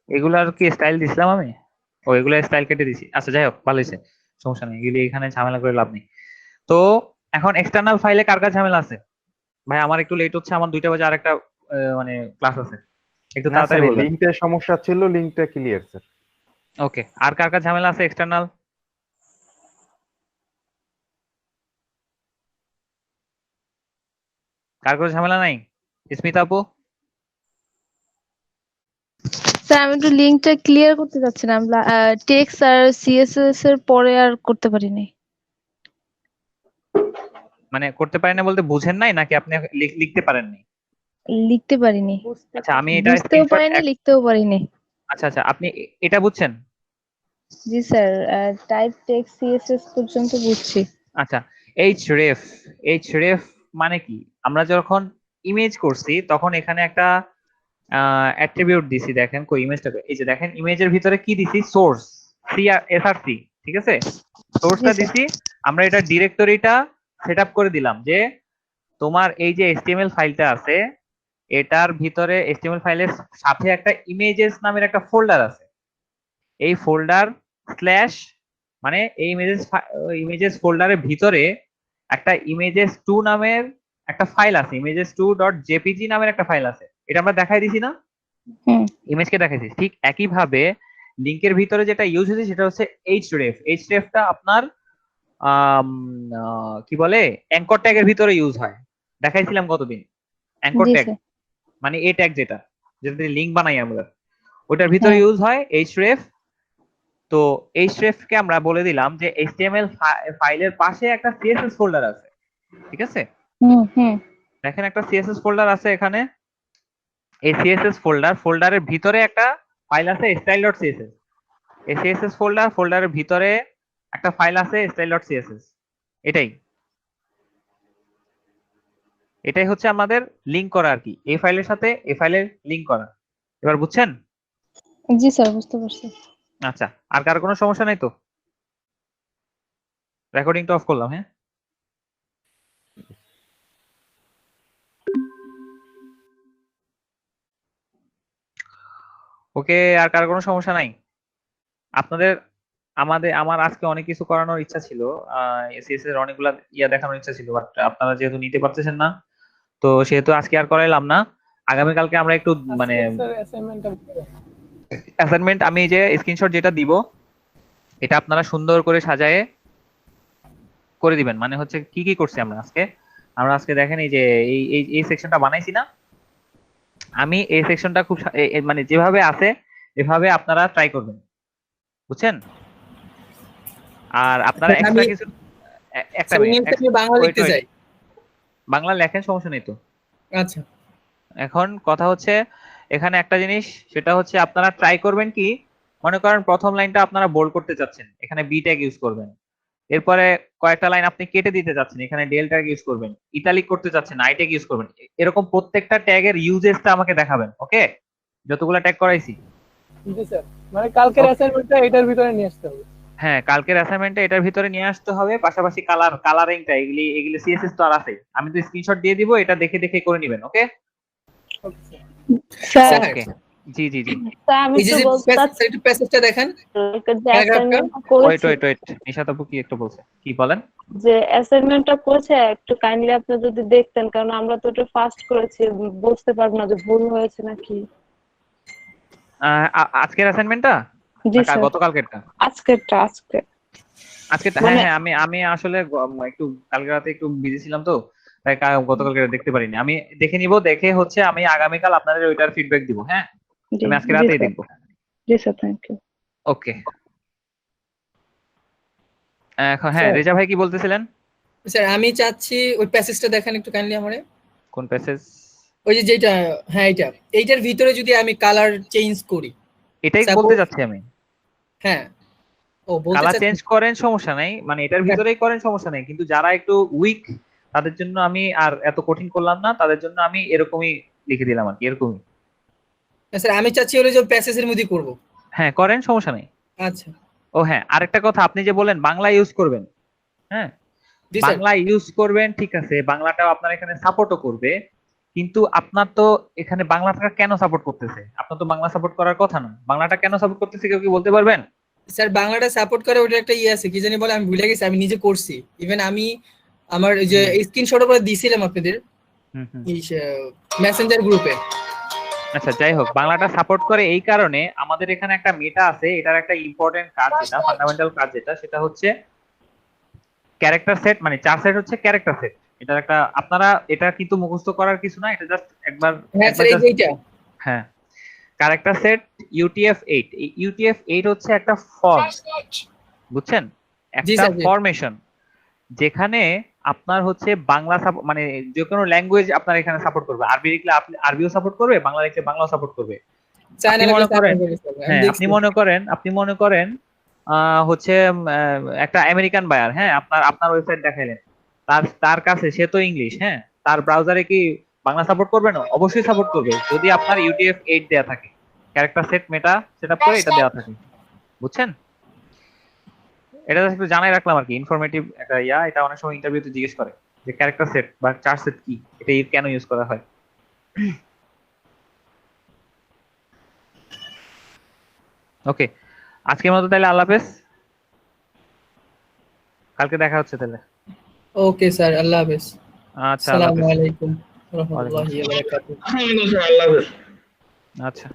এগুলার কি স্টাইল দিছিলাম আমি? ও এগুলা স্টাইল কেটে দিছি। আচ্ছা যাই হোক, ভালো হয়েছে, সমস্যা নেই, এগুলি এখানে ঝামেলা করে লাভ নেই। তো এখন এক্সটার্নাল ফাইলে কার কার ঝামেলা আছে? ভাই আমার একটু লেট হচ্ছে, আমার 2টা বাজে আরেকটা মানে ক্লাস আছে, একটু তাড়াতাড়ি বলুন। লিংকটার সমস্যা ছিল, লিংকটা ক্লিয়ার স্যার। ওকে, আর কার কার ঝামেলা আছে এক্সটার্নাল? কার কোনো ঝামেলা নাই? স্মিতা আপু? স্যার আমি একটু লিঙ্কটা ক্লিয়ার করতে চাচ্ছিলাম, টেক্সট আর সিএসএস এর পরে আর করতে পারিনি। মানে করতে পারেন না বলতে বুঝেন নাই নাকি আপনি লিখতে পারেননি? লিখতে পারিনি, আচ্ছা আমি এটা বুঝতেও পারিনি, লিখতেও পারিনি। আচ্ছা আচ্ছা আপনি এটা বুঝছেন? জি স্যার, টাইপ টেক্সট সিএসএস পর্যন্ত বুঝছি। আচ্ছা href মানে কি? আমরা যখন ইমেজ করছি তখন এখানে একটা অ্যাট্রিবিউট দিছি, দেখেন কই ইমেজটা, এই যে দেখেন ইমেজের ভিতরে কি দিছি, সোর্স src, ঠিক আছে? সোর্সটা দিছি, আমরা এটা ডিরেক্টরিটা সেটআপ করে দিলাম যে তোমার এই যে HTML ফাইলটা আছে এটার ভিতরে HTML ফাইলের সাথে একটা ইমেজেস নামের একটা ফোল্ডার আছে, এই ফোল্ডার স্ল্যাশ মানে এই ইমেজেস ফোল্ডারের ভিতরে একটা images2 নামের একটা ফাইল আছে, images2.jpg নামের একটা ফাইল আছে, এটা আমরা দেখাই দিছি না, ইমেজকে দেখাইছি। ঠিক একই ভাবে লিংকের ভিতরে যেটা ইউজ হয়েছে সেটা হচ্ছে hrefটা আপনার কি বলে অ্যাঙ্কর ট্যাগের ভিতরে ইউজ হয়, দেখাইছিলাম কতদিন। অ্যাঙ্কর ট্যাগ মানে এই ট্যাগ যেটা লিংক বানাই আমরা, ওটার ভিতরে ইউজ হয় href। তো href কে আমরা বলে দিলাম যে HTML ফাইলের পাশে একটা CSS ফোল্ডার আছে, ঠিক আছে? দেখেন একটা CSS ফোল্ডার আছে এখানে, এই CSS ফোল্ডারের ভিতরে একটা ফাইল আছে style.css, এই CSS ফোল্ডারের ভিতরে একটা ফাইল আছে style.css, এটাই হচ্ছে আমাদের লিংক করা আর কি, এই ফাইলের সাথে এই ফাইলের লিংক করা। এবার বুঝছেন? জি স্যার বুঝতে পারছি। আচ্ছা আর কার কোনো সমস্যা নাই তো? রেকর্ডিংটা অফ করলাম। হ্যাঁ ওকে, আর কার কোনো সমস্যা নাই? আপনাদের আমার আজকে অনেক কিছু করানোর ইচ্ছা ছিল, এসএস এর অনেকগুলা দেখানোর ইচ্ছা ছিল, বাট আপনারা যেহেতু নিতে পারতেছেন না তো সেহেতু আজকে আর করাইলাম না। আগামীকালকে আমরা একটু মানে অ্যাসাইনমেন্ট আমি যে স্ক্রিনশট যেটা দিব এটা আপনারা সুন্দর করে সাজায়ে করে দিবেন। মানে হচ্ছে কি কি করছি আমরা আজকে দেখেন এই যে এই সেকশনটা বানাইছি না, আমি এই সেকশনটা খুব মানে যেভাবে আছে এভাবে আপনারা ট্রাই করবেন, বুঝছেন? আর আপনারা এক্সট্রা কিছু একটা বাংলা লিখতে চাই। বাংলা লেখেন, সমস্যা নেই তো। আচ্ছা এখন কথা হচ্ছে এখানে একটা জিনিস, সেটা হচ্ছে আপনারা ট্রাই করবেন কি, মনে করেন প্রথম লাইনটা আপনারা বোল্ড করতে চাচ্ছেন, এখানে বি ট্যাগ ইউজ করবেন। এরপরে কয়েকটা লাইন আপনি কেটে দিতে চাচ্ছেন, এখানে ডেল ট্যাগ ইউজ করবেন। ইটালিক করতে চাচ্ছেন, আই ট্যাগ ইউজ করবেন। এরকম প্রত্যেকটা ট্যাগের ইউজেসটা আমাকে দেখাবেন, ওকে? যতগুলো ট্যাগ করাইছি। জি স্যার, মানে কালকের অ্যাসাইনমেন্টটা এটার ভিতরে নিয়ে আসতে হবে। হ্যাঁ কালকের অ্যাসাইনমেন্টটা এটার ভিতরে নিয়ে আসতে হবে, পাশাপাশি কালারিংটা এগুলি সিএসএস তো আর আছে, আমি তো স্ক্রিনশট দিয়ে দিব, এটা দেখে দেখে করে নেবেন, ওকে? স্যার ওকে জি জি জি আমি তো বলতে একটু প্যাসেজটা দেখেন। ওয়েট নিশাত আপু কি একটু বলছে, কি বলেন? যে অ্যাসাইনমেন্টটা করেছে একটু কাইন্ডলি আপনি যদি দেখতেন, কারণ আমরা তো একটু ফাস্ট করেছি, বুঝতে পারবো না যে ভুল হয়েছে নাকি। আজকের অ্যাসাইনমেন্টটা না গতকালকেরটা? আজকেরটা। হ্যাঁ আমি আসলে একটু কালকে রাতে একটু বিজি ছিলাম তো, তাই গতকালকে দেখতে পারিনি। আমি দেখে নিব, দেখে হচ্ছে আমি আগামীকাল আপনাদের ওইটার ফিডব্যাক দিব। হ্যাঁ আমি আজকে রাতেই দেখবো। জি স্যার, থ্যাংক ইউ। ওকে এখন হ্যাঁ রেজা ভাই কি বলতেছিলেন? স্যার আমি চাচ্ছি ওই প্যাসেজটা দেখেন একটু কাইন্ডলি আমারে। কোন প্যাসেজ? ওই যে যেটা, হ্যাঁ এইটার ভিতরে যদি আমি কালার চেঞ্জ করি, এটাই বলতে যাচ্ছি আমি। হ্যাঁ ও বলতে কালার চেঞ্জ করেন সমস্যা নাই, মানে এটার ভিতরেই করেন সমস্যা নাই, কিন্তু যারা একটু উইক তাদের জন্য আমি আর এত কঠিন করলাম না, তাদের জন্য আমি এরকমই লিখে দিলাম আর কি, এরকমই। স্যার আমি চাচ্ছি হলো যে প্যাসেজের মধ্যে করব। হ্যাঁ করেন সমস্যা নেই। আচ্ছা ও হ্যাঁ আরেকটা কথা, আপনি যে বলেন বাংলা ইউজ করবেন, হ্যাঁ বাংলা ইউজ করবেন, ঠিক আছে, বাংলাটাও আপনার এখানে সাপোর্টও করবে, কিন্তু আপনার তো এখানে বাংলাটা কেন সাপোর্ট করতেছে? আপনার তো বাংলা সাপোর্ট করার কথা না, বাংলাটা কেন সাপোর্ট করতেছে কেউ কি বলতে পারবেন? স্যার বাংলাটা সাপোর্ট করে ওটা একটা আছে, কি জানি বলে, আমি ভুলে গেছি, আমি নিজে করছি। ইভেন আমি আমার যে স্ক্রিনশট করে দিয়েছিলাম আপনাদের মেসেঞ্জার গ্রুপে। আচ্ছা যাই হোক, বাংলাটা সাপোর্ট করে এই কারণে আমাদের এখানে একটা মেটা আছে, এটার একটা ইম্পর্টেন্ট কাজ যেটা ফান্ডামেন্টাল কাজ যেটা, সেটা হচ্ছে ক্যারেক্টার সেট, মানে 4 সেট হচ্ছে ক্যারেক্টার সেট। এটা একটা আপনারা এটা কিন্তু মুখস্থ করার কিছু না, এটা জাস্ট একবার হ্যাঁ স্যার, এই যে এইটা হ্যাঁ ক্যারেক্টার সেট UTF-8। এই UTF-8 হচ্ছে একটা ফর্ম, বুঝছেন, জি একটা স্যার, জি। ফরমেশন যেখানে আপনার হচ্ছে বাংলা মানে যে কোনো ল্যাঙ্গুয়েজ আপনার এখানে সাপোর্ট করবে। আরবি লিখলে আপনি আরবিও সাপোর্ট করবে, বাংলা লিখলে বাংলাও সাপোর্ট করবে। চায়না আপনি মনে ল্যাঙ্গুয়েজ করেন, আমি হ্যাঁ দেখছি। আপনি মনে করেন হচ্ছে একটা আমেরিকান বায়ার, হ্যাঁ আপনার ওয়েবসাইট দেখাইলেন, তার কাছে সে তো ইংলিশ, হ্যাঁ তার ব্রাউজারে কি বাংলা সাপোর্ট করবে না? অবশ্যই সাপোর্ট করবে যদি আপনার UTF-8 দেয়া থাকে, ক্যারেক্টার সেট মেটা সেটআপ করে এটা দেওয়া থাকে, বুঝছেন? এটা একটু জানাই রাখলাম আর কি, ইনফরমেটিভ একটা এটা অনেক সময় ইন্টারভিউতে জিজ্ঞেস করে যে ক্যারেক্টার সেট বা চার সেট কি, এটা কেন ইউজ করা হয়। ওকে, আজকের মতো তাহলে আল্লাহ হাফেজ, কালকে দেখা হচ্ছে তাহলে। ওকে স্যার, আল্লাহ হাফেজ। আচ্ছা, আল্লাহ আসসালামু হাফেজ। আলাইকুম ওয়া রাহমাতুল্লাহি ওয়া বারাকাতুহু। আল্লাহ হাফেজ। আচ্ছা।